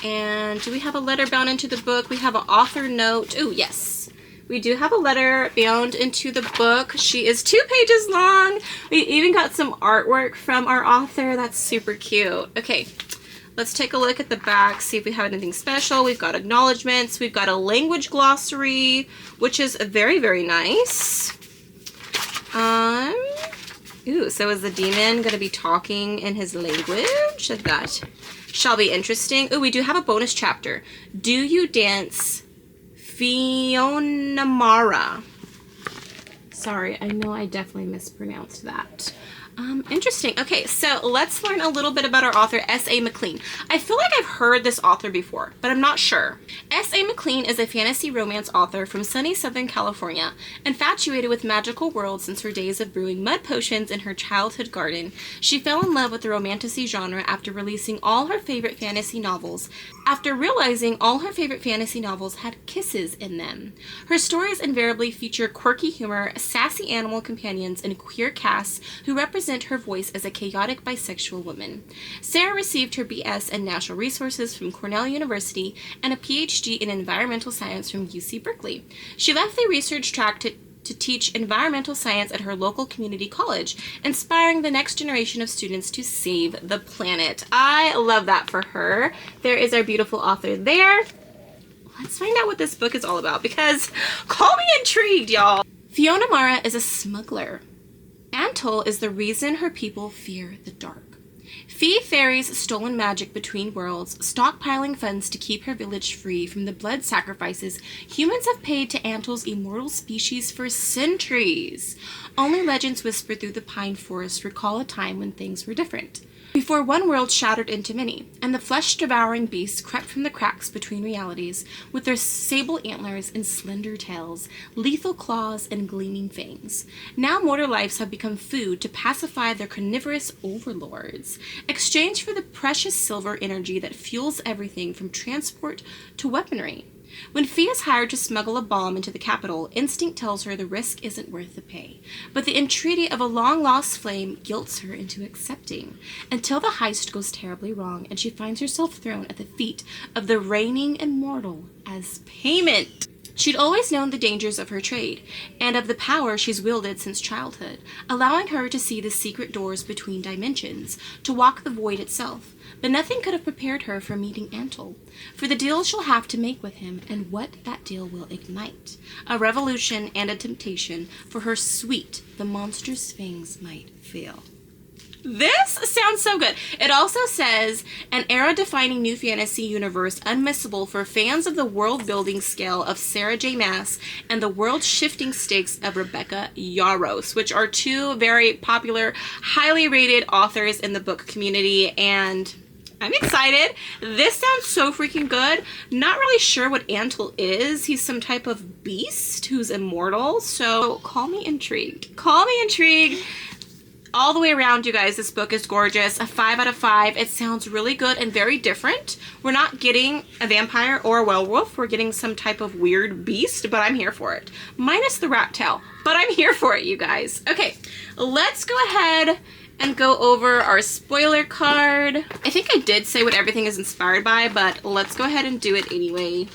And do we have a letter bound into the book? We have an author note. Oh, yes. We do have a letter bound into the book. She is 2 pages long. We even got some artwork from our author. That's super cute. Okay, let's take a look at the back, see if we have anything special. We've got acknowledgements. We've got a language glossary, which is very, very nice. Ooh, so is the demon going to be talking in his language? That shall be interesting. Ooh, we do have a bonus chapter. Do you dance Fionamara? Sorry, I know I definitely mispronounced that. Interesting. Okay, so let's learn a little bit about our author, S.A. McLean. I feel like I've heard this author before, but I'm not sure. S.A. McLean is a fantasy romance author from sunny Southern California, infatuated with magical worlds since her days of brewing mud potions in her childhood garden. She fell in love with the Romantasy genre after releasing all her favorite fantasy novels, after realizing all her favorite fantasy novels had kisses in them. Her stories invariably feature quirky humor, sassy animal companions, and queer casts who represent her voice as a chaotic bisexual woman. Sarah received her BS in Natural Resources from Cornell University and a PhD in Environmental Science from UC Berkeley. She left the research track to teach environmental science at her local community college, inspiring the next generation of students to save the planet. I love that for her. There is our beautiful author there. Let's find out what this book is all about, because call me intrigued, y'all. Fionamara is a smuggler. Antol is the reason her people fear the dark. Fee fairies stolen magic between worlds, stockpiling funds to keep her village free from the blood sacrifices humans have paid to Antl's immortal species for centuries. Only legends whispered through the pine forest recall a time when things were different. Before one world shattered into many, and the flesh-devouring beasts crept from the cracks between realities, with their sable antlers and slender tails, lethal claws and gleaming fangs. Now mortal lives have become food to pacify their carnivorous overlords, exchanged for the precious silver energy that fuels everything from transport to weaponry. When Fee is hired to smuggle a bomb into the capital, instinct tells her the risk isn't worth the pay. But the entreaty of a long-lost flame guilts her into accepting, until the heist goes terribly wrong and she finds herself thrown at the feet of the reigning immortal as payment. She'd always known the dangers of her trade, and of the power she's wielded since childhood, allowing her to see the secret doors between dimensions, to walk the void itself. But nothing could have prepared her for meeting Antl, for the deal she'll have to make with him and what that deal will ignite. A revolution and a temptation for her sweet, the monstrous fangs might feel. This sounds so good. It also says, an era-defining new fantasy universe unmissable for fans of the world-building scale of Sarah J. Maas and the world-shifting stakes of Rebecca Yarros, which are two very popular, highly rated authors in the book community, and I'm excited. This sounds so freaking good. Not really sure what Antl is. He's some type of beast who's immortal, so call me intrigued. Call me intrigued. All the way around, you guys, this book is gorgeous. A 5 out of 5. It sounds really good and very different. We're not getting a vampire or a werewolf. We're getting some type of weird beast, but I'm here for it. Minus the rat tail, but I'm here for it, you guys. Okay, let's go ahead and go over our spoiler card. I think I did say what everything is inspired by, but let's go ahead and do it anyway.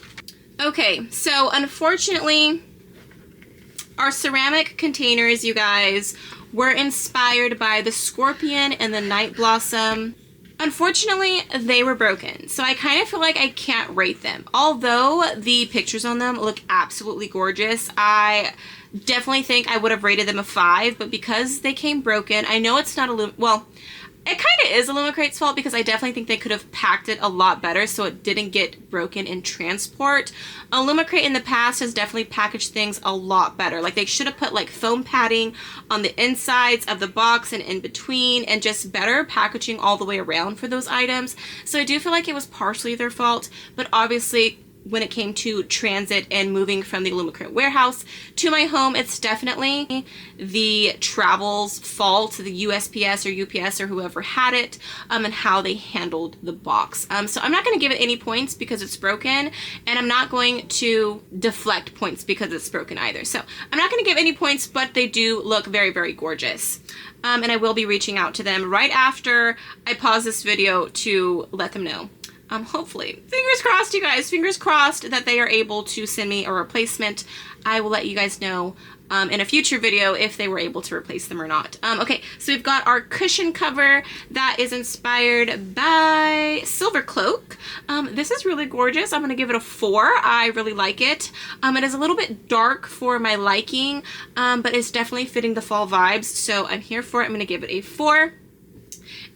Okay, so unfortunately, our ceramic containers, you guys, were inspired by the Scorpion and the Night Blossom. Unfortunately, they were broken, so I kind of feel like I can't rate them. Although the pictures on them look absolutely gorgeous, I definitely think I would have rated them a 5, but because they came broken, I know it's not well, it kind of is Illumicrate's fault because I definitely think they could have packed it a lot better so it didn't get broken in transport. Illumicrate in the past has definitely packaged things a lot better. Like, they should have put like foam padding on the insides of the box and in between, and just better packaging all the way around for those items. So I do feel like it was partially their fault, but obviously when it came to transit and moving from the Illumicrate warehouse to my home, it's definitely the travel's fault, the USPS or UPS or whoever had it, and how they handled the box. So I'm not going to give it any points because it's broken, and I'm not going to deflect points because it's broken either. So I'm not going to give any points, but they do look very, very gorgeous. And I will be reaching out to them right after I pause this video to let them know. Hopefully, fingers crossed, you guys, fingers crossed that they are able to send me a replacement. I will let you guys know in a future video if they were able to replace them or not. Okay, so we've got our cushion cover that is inspired by Silvercloak. This is really gorgeous. I'm going to give it a 4. I really like it. It is a little bit dark for my liking, but it's definitely fitting the fall vibes, so I'm here for it. I'm going to give it a 4.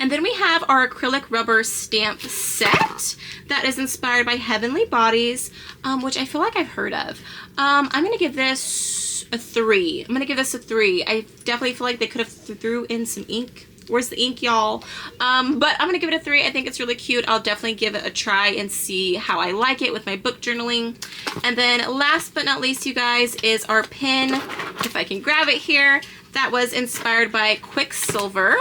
And then we have our acrylic rubber stamp set that is inspired by Heavenly Bodies, which I feel like I've heard of. I'm going to give this a 3. I'm going to give this a 3. I definitely feel like they could have threw in some ink. Where's the ink, y'all? But I'm going to give it a 3. I think it's really cute. I'll definitely give it a try and see how I like it with my book journaling. And then last but not least, you guys, is our pin, if I can grab it here, that was inspired by Quicksilver.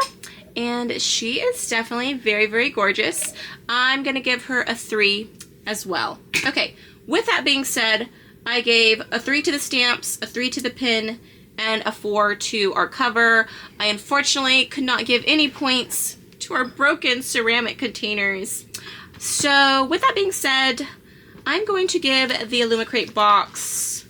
And she is definitely very, very gorgeous. I'm going to give her a 3 as well. Okay, with that being said, I gave a 3 to the stamps, a 3 to the pin, and a 4 to our cover. I unfortunately could not give any points to our broken ceramic containers. So with that being said, I'm going to give the Illumicrate box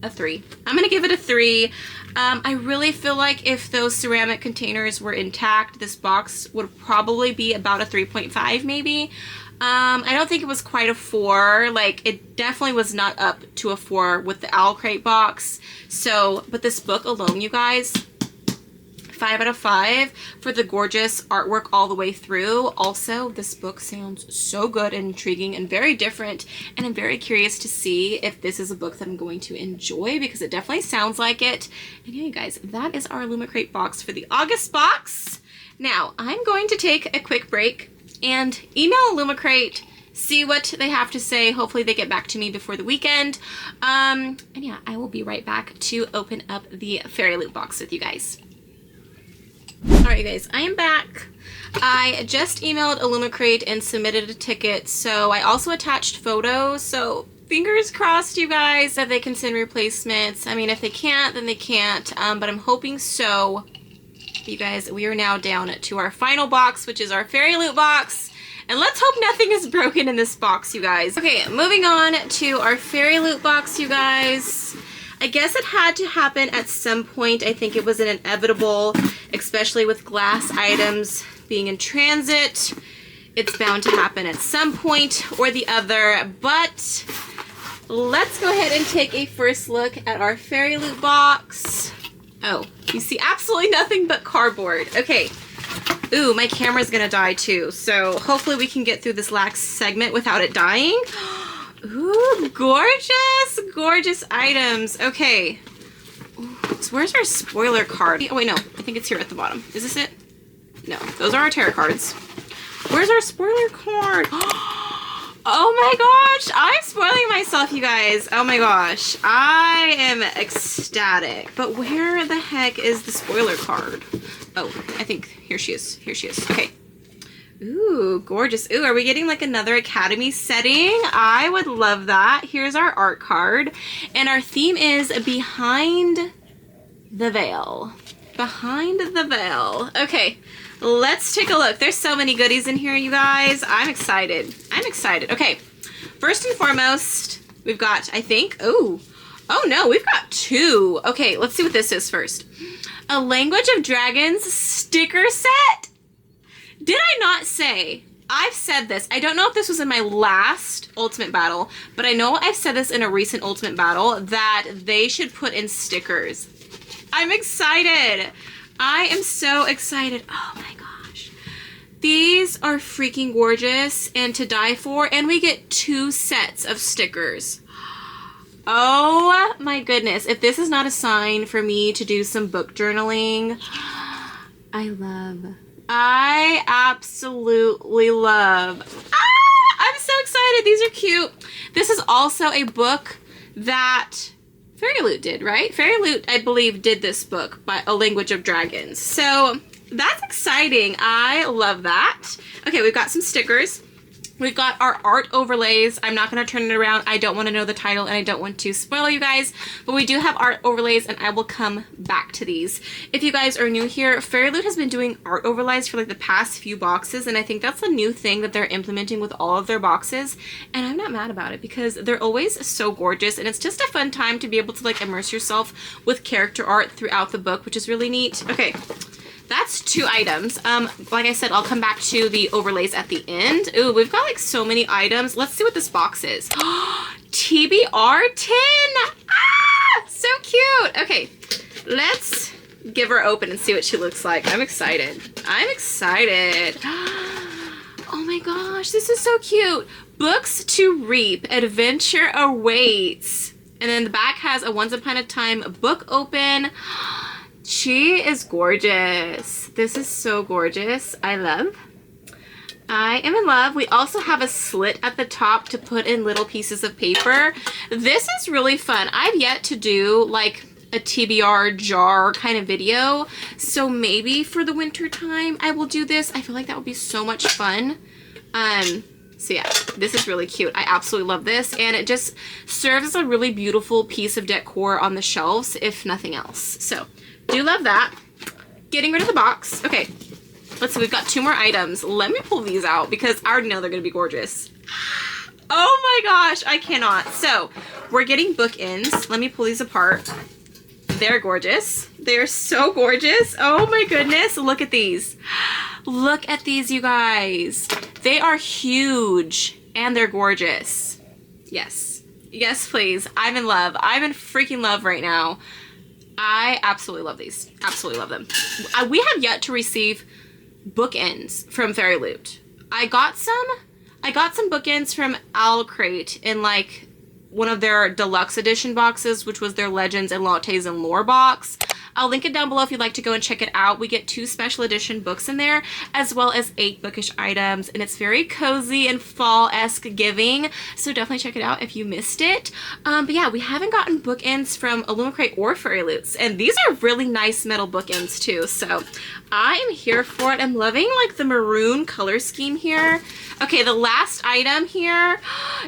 a 3. I'm going to give it a 3. I really feel like if those ceramic containers were intact, this box would probably be about a 3.5 maybe. I don't think it was quite a 4. Like, it definitely was not up to a 4 with the Owlcrate box. So, but this book alone, you guys, 5 out of 5 for the gorgeous artwork all the way through. Also, this book sounds so good and intriguing and very different, and I'm very curious to see if this is a book that I'm going to enjoy, because it definitely sounds like it. And yeah, you guys, that is our Illumicrate box for the August box. Now, I'm going to take a quick break and email Illumicrate, see what they have to say. Hopefully they get back to me before the weekend. And yeah, I will be right back to open up the Fairyloot box with you guys. Alright, you guys, I am back. I just emailed Illumicrate and submitted a ticket, so I also attached photos, so fingers crossed, you guys, that they can send replacements. I mean, if they can't, then they can't, but I'm hoping so. You guys, we are now down to our final box, which is our Fairyloot box. And let's hope nothing is broken in this box, you guys. Okay, moving on to our Fairyloot box, you guys. I guess it had to happen at some point. I think it was an inevitable, especially with glass items being in transit. It's bound to happen at some point or the other. But let's go ahead and take a first look at our Fairyloot box. Oh, you see absolutely nothing but cardboard. Okay. Ooh, my camera's gonna die too, so hopefully we can get through this last segment without it dying. Ooh, gorgeous, gorgeous items. Okay. Ooh, so where's our spoiler card? Oh wait, no, I think it's here at the bottom. Is this it? No, those are our tarot cards. Where's our spoiler card? Oh my gosh, I'm spoiling myself, you guys. Oh my gosh, I am ecstatic. But where the heck is the spoiler card? Oh, I think here she is. Here she is. Okay. Ooh, gorgeous. Ooh, are we getting like another Academy setting? I would love that. Here's our art card. And our theme is Behind the Veil. Behind the Veil. Okay, let's take a look. There's so many goodies in here, you guys. I'm excited. I'm excited. Okay, first and foremost, we've got, I think, oh no, we've got 2. Okay, let's see what this is first. A Language of Dragons sticker set? Did I not say? I've said this. I don't know if this was in my last Ultimate Battle, but I know I've said this in a recent Ultimate Battle that they should put in stickers. I'm excited. I am so excited. Oh my gosh. These are freaking gorgeous and to die for, and we get 2 sets of stickers. Oh my goodness. If this is not a sign for me to do some book journaling, I absolutely love. I'm so excited. These are cute. This is also a book that Fairyloot did, right? Fairyloot, I believe, did this book by A Language of Dragons. So that's exciting. I love that. Okay, we've got some stickers. We've got our art overlays. I'm not going to turn it around. I don't want to know the title and I don't want to spoil you guys, but we do have art overlays and I will come back to these. If you guys are new here, Fairyloot has been doing art overlays for like the past few boxes, and I think that's a new thing that they're implementing with all of their boxes, and I'm not mad about it because they're always so gorgeous and it's just a fun time to be able to like immerse yourself with character art throughout the book, which is really neat. Okay. That's 2 items. Like I said, I'll come back to the overlays at the end. Ooh, we've got like so many items. Let's see what this box is. TBR tin. Ah, so cute. Okay, let's give her open and see what she looks like. I'm excited. I'm excited. Oh my gosh, this is so cute. Books to reap. Adventure awaits. And then the back has a Once Upon a Time book open. She is gorgeous. This is so gorgeous. I am in love. We also have a slit at the top to put in little pieces of paper. This is really fun. I've yet to do like a TBR jar kind of video, so maybe for the winter time I will do this. I feel like that would be so much fun. So yeah, this is really cute. I absolutely love this, and it just serves as a really beautiful piece of decor on the shelves, if nothing else. So do love that. Getting rid of the box. Okay, let's see, we've got 2 more items. Let me pull these out because I already know they're gonna be gorgeous. Oh my gosh, I cannot. So we're getting bookends. Let me pull these apart. They're gorgeous. They're so gorgeous. Oh my goodness, look at these. Look at these, you guys. They are huge and they're gorgeous. Yes. Yes, please. I'm in love. I'm in freaking love right now. I absolutely love these. Absolutely love them. We have yet to receive bookends from Fairyloot. I got some bookends from Owlcrate in like one of their deluxe edition boxes, which was their Legends and Lattes and Lore box. I'll link it down below if you'd like to go and check it out. We get 2 special edition books in there, as well as 8 bookish items, and it's very cozy and fall-esque giving, so definitely check it out if you missed it. But yeah, we haven't gotten bookends from Illumicrate or Fairyloots, and these are really nice metal bookends too, so I am here for it. I'm loving like the maroon color scheme here. Okay, the last item here,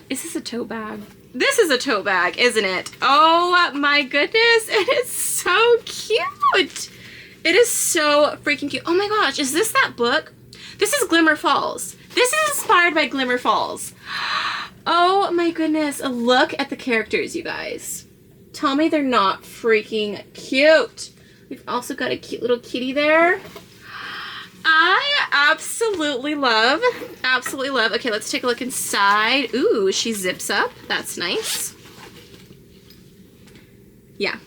is this a tote bag? This is a tote bag, isn't it? Oh my goodness, it is so cute. It is so freaking cute. Oh my gosh, is this that book? This is Glimmer Falls. This is inspired by Glimmer Falls. Oh my goodness, look at the characters, you guys. Tell me they're not freaking cute. We've also got a cute little kitty there. I absolutely love. Okay, let's take a look inside. Ooh, she zips up. That's nice. Yeah,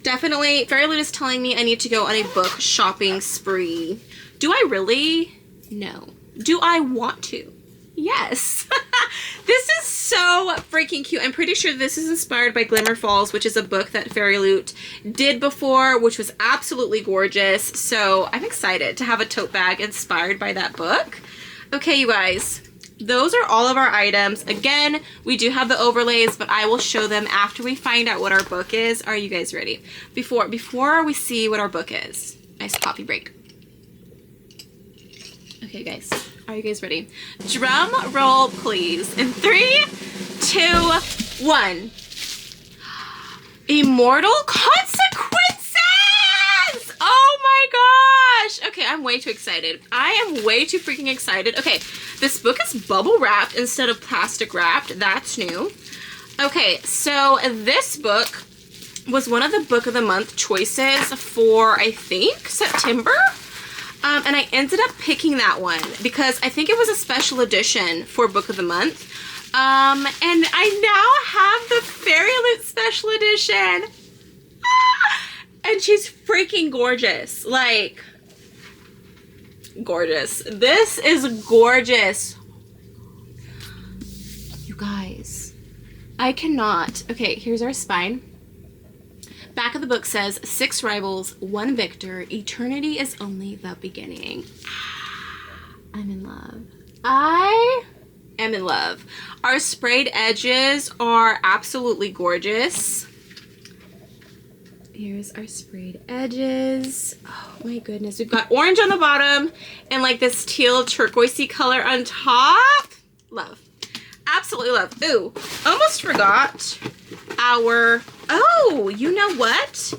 definitely. Fairyloot is telling me I need to go on a book shopping spree. Do I really? No. Do I want to? Yes. This is so freaking cute. I'm pretty sure this is inspired by Glimmer Falls, which is a book that Fairyloot did before, which was absolutely gorgeous. So I'm excited to have a tote bag inspired by that book. Okay, you guys, those are all of our items. Again, we do have the overlays, but I will show them after we find out what our book is. Are you guys ready? Before we see what our book is. Nice coffee break. Okay, guys. Are you guys ready? Drum roll, please. In 3, 2, 1. Immortal Consequences! Oh my gosh! Okay, I'm way too excited. I am way too freaking excited. Okay, this book is bubble wrapped instead of plastic wrapped. That's new. Okay, so this book was one of the Book of the Month choices for, I think, September? And I ended up picking that one because I think it was a special edition for Book of the Month. And I now have the Fairyloot special edition. Ah! And she's freaking gorgeous. Like, gorgeous. This is gorgeous. You guys, I cannot. Okay, here's our spine. Back of the book says, 6 rivals, 1 victor. Eternity is only the beginning. I'm in love. I am in love. Our sprayed edges are absolutely gorgeous. Here's our sprayed edges. Oh my goodness. We've got orange on the bottom and like this teal turquoisey color on top. Love. Absolutely love. Ooh, almost forgot our... Oh, you know what?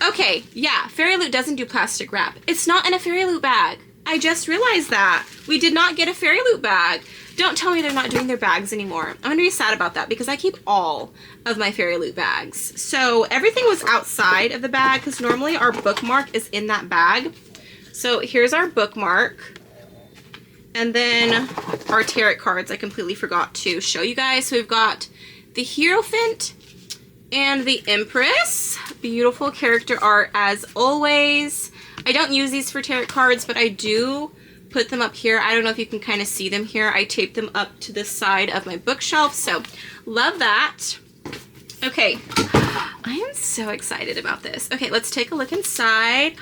Okay, yeah, Fairyloot doesn't do plastic wrap. It's not in a Fairyloot bag. I just realized that. We did not get a Fairyloot bag. Don't tell me they're not doing their bags anymore. I'm gonna be sad about that because I keep all of my Fairyloot bags. So everything was outside of the bag because normally our bookmark is in that bag. So here's our bookmark. And then our tarot cards I completely forgot to show you guys. So we've got the Hierophant and the Empress. Beautiful character art as always. I don't use these for tarot cards, but I do put them up here. I don't know if you can kind of see them here. I taped them up to the side of my bookshelf, so love that. Okay, I am so excited about this. Okay, let's take a look inside.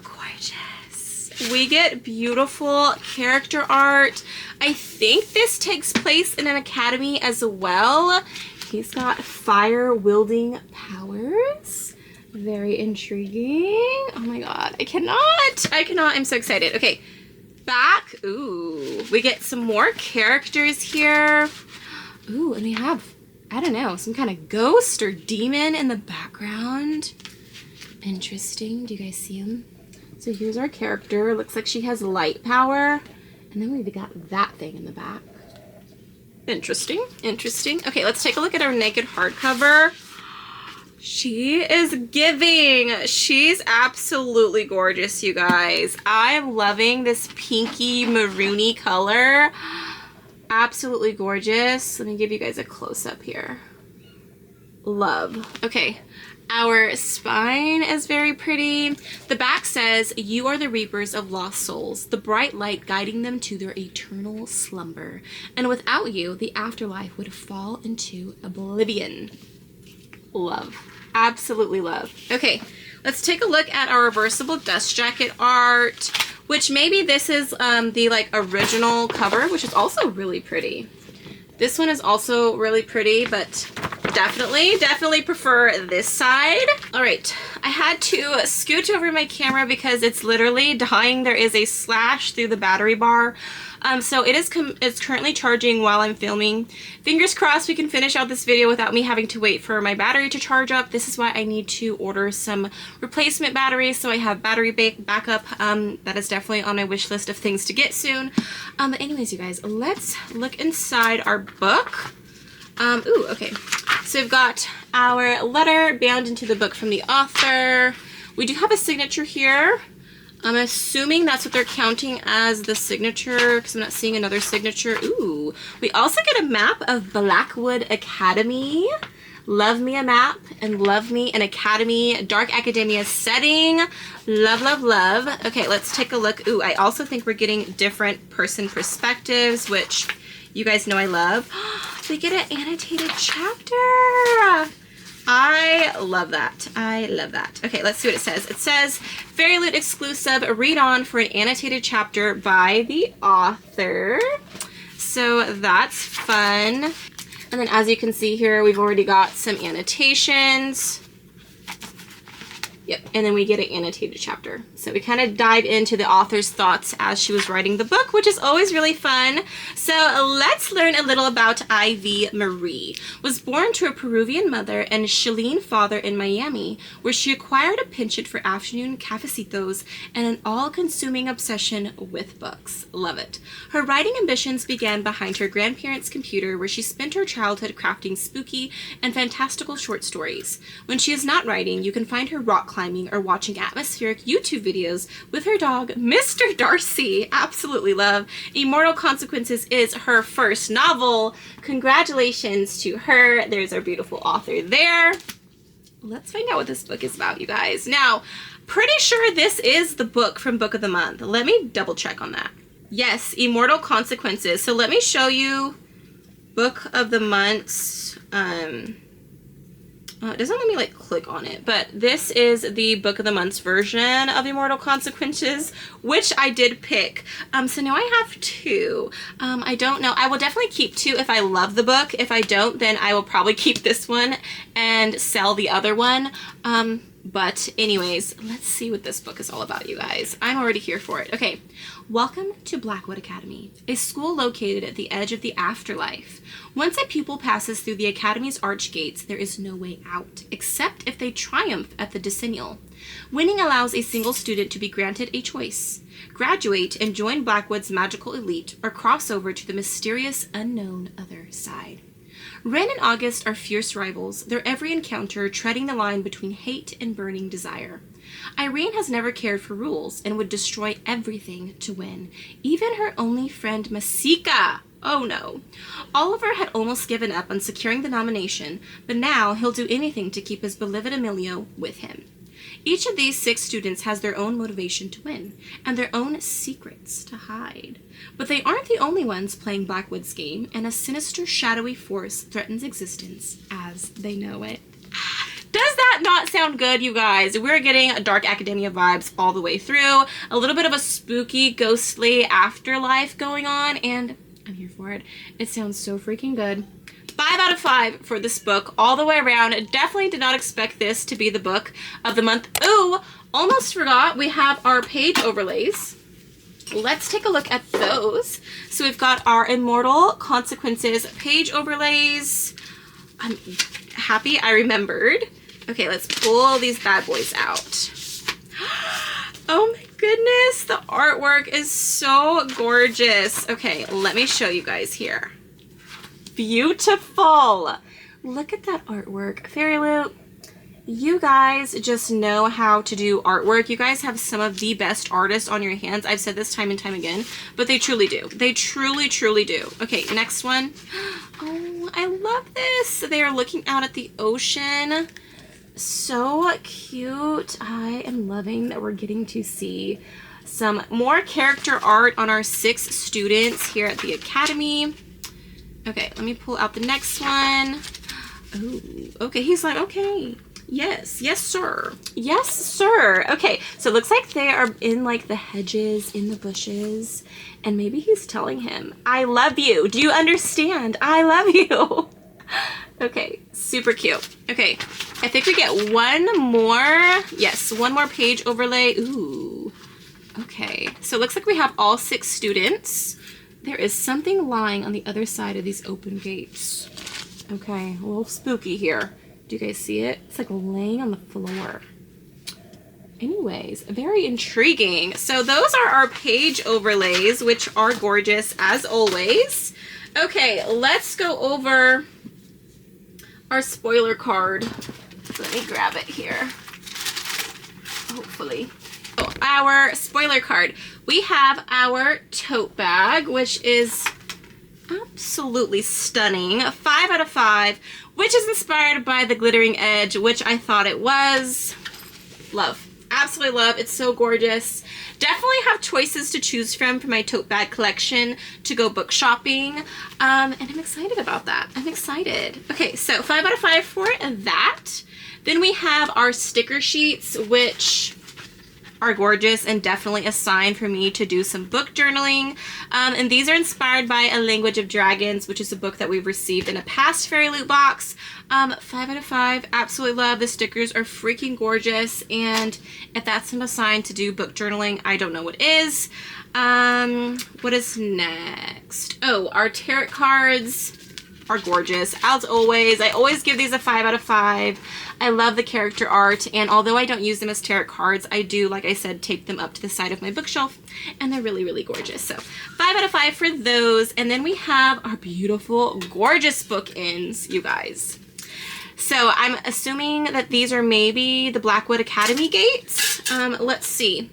Gorgeous. We get beautiful character art. I think this takes place in an academy as well. He's got fire wielding powers. Very intriguing. Oh my god, I cannot. I'm so excited. Okay, back. Ooh, we get some more characters here. Ooh, and we have, I don't know, some kind of ghost or demon in the background. Interesting. Do you guys see him? So here's our character. Looks like she has light power. And then we've got that thing in the back. Interesting. Interesting. Okay, let's take a look at our naked hardcover. She is giving. She's absolutely gorgeous, you guys. I am loving this pinky maroony color. Absolutely gorgeous. Let me give you guys a close-up here. Love. Okay, Our spine is very pretty. The back says, "You are the reapers of lost souls, the bright light guiding them to their eternal slumber. And without you, the afterlife would fall into oblivion." Love. Absolutely love. Okay, let's take a look at our reversible dust jacket art, which maybe this is the like original cover, which is also really pretty. This one is also really pretty, but definitely prefer this side. All right, I had to scooch over my camera because it's literally dying. There is a slash through the battery bar. So it's currently charging while I'm filming. Fingers crossed we can finish out this video without me having to wait for my battery to charge up. This is why I need to order some replacement batteries so I have battery backup. That is definitely on my wish list of things to get soon. But anyways, you guys, let's look inside our book. Ooh, okay. So we've got our letter bound into the book from the author. We do have a signature here. I'm assuming that's what they're counting as the signature because I'm not seeing another signature. Ooh, we also get a map of Blackwood Academy. Love me a map and love me an academy, dark academia setting. Love, love, love. Okay, let's take a look. Ooh, I also think we're getting different person perspectives, which you guys know I love. We get an annotated chapter. I love that. I love that. Okay, let's see what it says. It says, Fairyloot exclusive, read on for an annotated chapter by the author. So that's fun. And then as you can see here, we've already got some annotations. Yep, and then we get an annotated chapter. So we kind of dive into the author's thoughts as she was writing the book, which is always really fun. So let's learn a little about Ivy Marie. Was born to a Peruvian mother and Chilean father in Miami, where she acquired a penchant for afternoon cafecitos and an all-consuming obsession with books. Love it. Her writing ambitions began behind her grandparents' computer, where she spent her childhood crafting spooky and fantastical short stories. When she is not writing, you can find her rock climbing or watching atmospheric YouTube videos with her dog, Mr. Darcy. Absolutely love. Immortal Consequences is her first novel. Congratulations to her. There's our beautiful author there. Let's find out what this book is about, you guys. Now, pretty sure this is the book from Book of the Month. Let me double check on that. Yes, Immortal Consequences. So let me show you Book of the Month's it doesn't let me like click on it, but this is the Book of the Month's version of Immortal Consequences, which I did pick. So now I have two. I don't know. I will definitely keep two if I love the book. If I don't, then I will probably keep this one and sell the other one. But anyways, let's see what this book is all about, you guys. I'm already here for it. Okay. Welcome to Blackwood Academy, a school located at the edge of the afterlife. Once a pupil passes through the Academy's arch gates, there is no way out, except if they triumph at the decennial. Winning allows a single student to be granted a choice: graduate and join Blackwood's magical elite, or cross over to the mysterious, unknown other side. Ren and August are fierce rivals, their every encounter treading the line between hate and burning desire. Irene has never cared for rules and would destroy everything to win, even her only friend Masika. Oh no. Oliver had almost given up on securing the nomination, but now he'll do anything to keep his beloved Emilio with him. Each of these 6 students has their own motivation to win, and their own secrets to hide. But they aren't the only ones playing Blackwood's game, and a sinister, shadowy force threatens existence as they know it. Does that not sound good, you guys? We're getting dark academia vibes all the way through. A little bit of a spooky, ghostly afterlife going on, and I'm here for it. It sounds so freaking good. 5 out of 5 for this book all the way around. Definitely did not expect this to be the book of the month. Ooh, almost forgot. We have our page overlays. Let's take a look at those. So we've got our Immortal Consequences page overlays. I'm happy I remembered. Okay, let's pull these bad boys out. Oh my goodness, the artwork is so gorgeous. Okay, let me show you guys here. Beautiful. Look at that artwork. Fairyloot, you guys just know how to do artwork. You guys have some of the best artists on your hands. I've said this time and time again, but they truly do. They truly, truly do. Okay, next one. Oh, I love this. They are looking out at the ocean. So cute. I am loving that we're getting to see some more character art on our 6 students here at the Academy. Okay, let me pull out the next one. Oh, okay, he's like, okay, yes, sir. Yes, sir. Okay, so it looks like they are in like the hedges, in the bushes, and maybe he's telling him, I love you. Do you understand? I love you. Okay, super cute. Okay, I think we get one more. Yes, one more page overlay. Ooh, okay. So it looks like we have all 6 students. There is something lying on the other side of these open gates. Okay, a little spooky here. Do you guys see it? It's like laying on the floor. Anyways, very intriguing. So those are our page overlays, which are gorgeous as always. Okay, let's go over our spoiler card. Let me grab it here. Hopefully. Oh, our spoiler card. We have our tote bag, which is absolutely stunning. 5 out of 5, which is inspired by the glittering edge, which I thought it was. Love. Absolutely love. It's so gorgeous. Definitely have choices to choose from for my tote bag collection to go book shopping. And I'm excited about that. I'm excited. Okay, so 5 out of 5 for that. Then we have our sticker sheets, which are gorgeous and definitely a sign for me to do some book journaling. And these are inspired by A Language of Dragons, which is a book that we've received in a past Fairyloot box. 5 out of 5, absolutely love. The stickers are freaking gorgeous, and if that's not a sign to do book journaling, I don't know what is. What is next? Oh, our tarot cards are gorgeous as always. I always give these a 5 out of 5. I love the character art, and although I don't use them as tarot cards, I do, like I said, take them up to the side of my bookshelf, and they're really, really gorgeous. So 5 out of 5 for those. And then we have our beautiful, gorgeous bookends, you guys. So I'm assuming that these are maybe the Blackwood Academy gates. Let's see.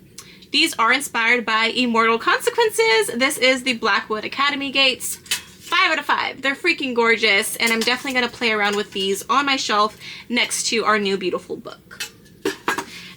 These are inspired by Immortal Consequences. This is the Blackwood Academy gates. 5 out of 5. They're freaking gorgeous, and I'm definitely going to play around with these on my shelf next to our new beautiful book.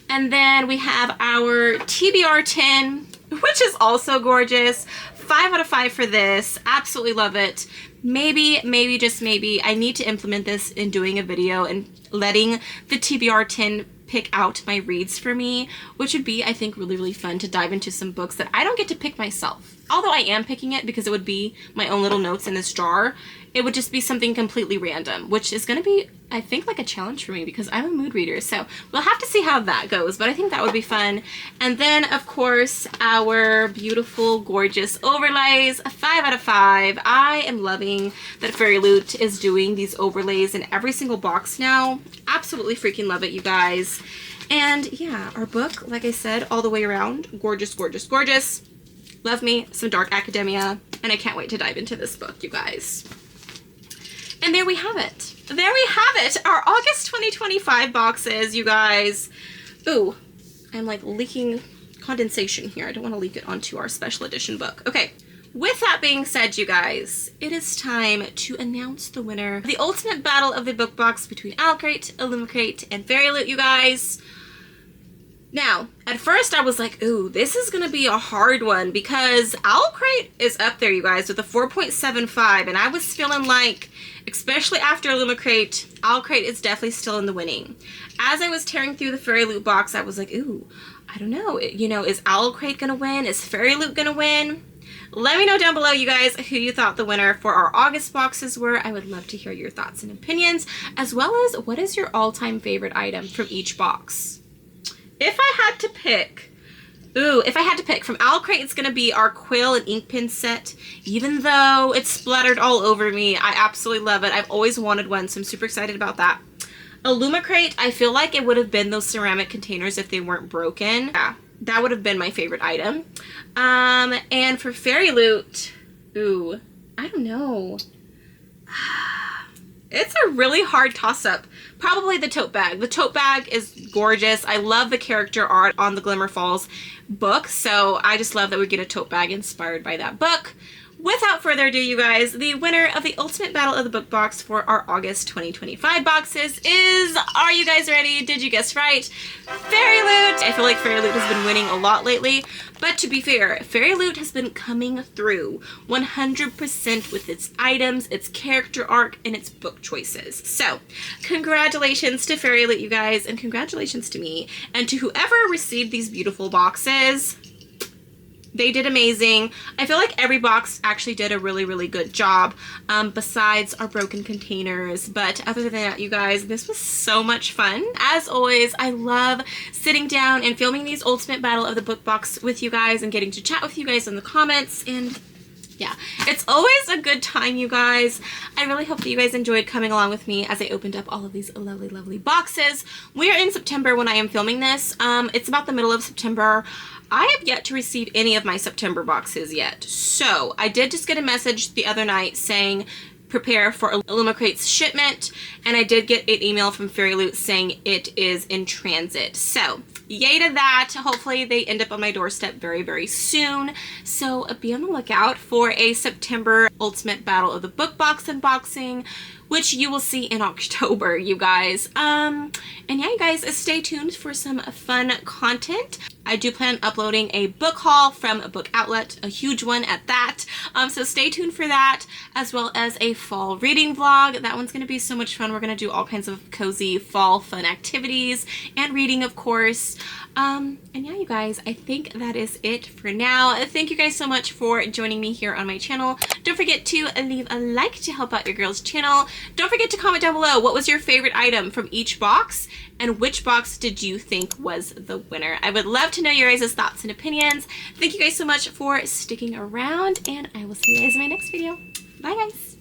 And then we have our TBR tin, which is also gorgeous. 5 out of 5 for this. Absolutely love it. Maybe, just maybe, I need to implement this in doing a video and letting the TBR tin pick out my reads for me, which would be, I think, really, really fun to dive into some books that I don't get to pick myself. Although I am picking it because it would be my own little notes in this jar, it would just be something completely random, which is going to be, I think, like a challenge for me because I'm a mood reader. So we'll have to see how that goes, but I think that would be fun. And then, of course, our beautiful, gorgeous overlays. 5 out of 5. I am loving that Fairyloot is doing these overlays in every single box now. Absolutely freaking love it, you guys. And yeah, our book, like I said, all the way around, gorgeous, gorgeous, gorgeous. Love me some dark academia, and I can't wait to dive into this book, you guys. And there we have it. There we have it, our August 2025 boxes, you guys. Ooh, I'm like leaking condensation here. I don't want to leak it onto our special edition book. Okay, with that being said, you guys, it is time to announce the winner of the ultimate battle of the book box between Owlcrate, Illumicrate, and Fairyloot, you guys. Now, at first I was like, ooh, this is going to be a hard one because Owlcrate is up there, you guys, with a 4.75, and I was feeling like, especially after Illumicrate, Owlcrate is definitely still in the winning. As I was tearing through the Fairyloot box, I was like, ooh, I don't know, you know, is Owlcrate going to win? Is Fairyloot going to win? Let me know down below, you guys, who you thought the winner for our August boxes were. I would love to hear your thoughts and opinions, as well as what is your all-time favorite item from each box. If I had to pick, from Owlcrate, it's going to be our quill and ink pen set. Even though it's splattered all over me, I absolutely love it. I've always wanted one, so I'm super excited about that. Illumicrate, I feel like it would have been those ceramic containers if they weren't broken. Yeah, that would have been my favorite item. And for Fairyloot, ooh, I don't know. It's a really hard toss-up. Probably the tote bag. The tote bag is gorgeous. I love the character art on the Glimmer Falls book, so I just love that we get a tote bag inspired by that book. without further ado, you guys, the winner of the Ultimate Battle of the Book Box for our August 2025 boxes is, are you guys ready? Did you guess right? Fairyloot! I feel like Fairyloot has been winning a lot lately, but to be fair, Fairyloot has been coming through 100% with its items, its character arc, and its book choices. So, congratulations to Fairyloot, you guys, and congratulations to me, and to whoever received these beautiful boxes. They did amazing. I feel like every box actually did a really, really good job, besides our broken containers. But other than that, you guys, this was so much fun. As always, I love sitting down and filming these Ultimate Battle of the Book Box with you guys and getting to chat with you guys in the comments. And yeah, it's always a good time, you guys. I really hope that you guys enjoyed coming along with me as I opened up all of these lovely, lovely boxes. We are in September when I am filming this. It's about the middle of September. I have yet to receive any of my September boxes yet. So I did just get a message the other night saying prepare for Illumicrate's shipment, and I did get an email from Fairyloot saying it is in transit. So yay to that. Hopefully they end up on my doorstep very, very soon. So be on the lookout for a September Ultimate Battle of the Book Box unboxing, which you will see in October, you guys. And yeah, you guys, stay tuned for some fun content. I do plan on uploading a book haul from a book outlet, a huge one at that. So stay tuned for that, as well as a fall reading vlog. That one's gonna be so much fun. We're gonna do all kinds of cozy fall fun activities and reading, of course. And yeah, you guys, I think that is it for now. Thank you guys so much for joining me here on my channel. Don't forget to leave a like to help out your girl's channel. Don't forget to comment down below what was your favorite item from each box and which box did you think was the winner. I would love to know your guys' thoughts and opinions. Thank you guys so much for sticking around, and I will see you guys in my next video. Bye, guys.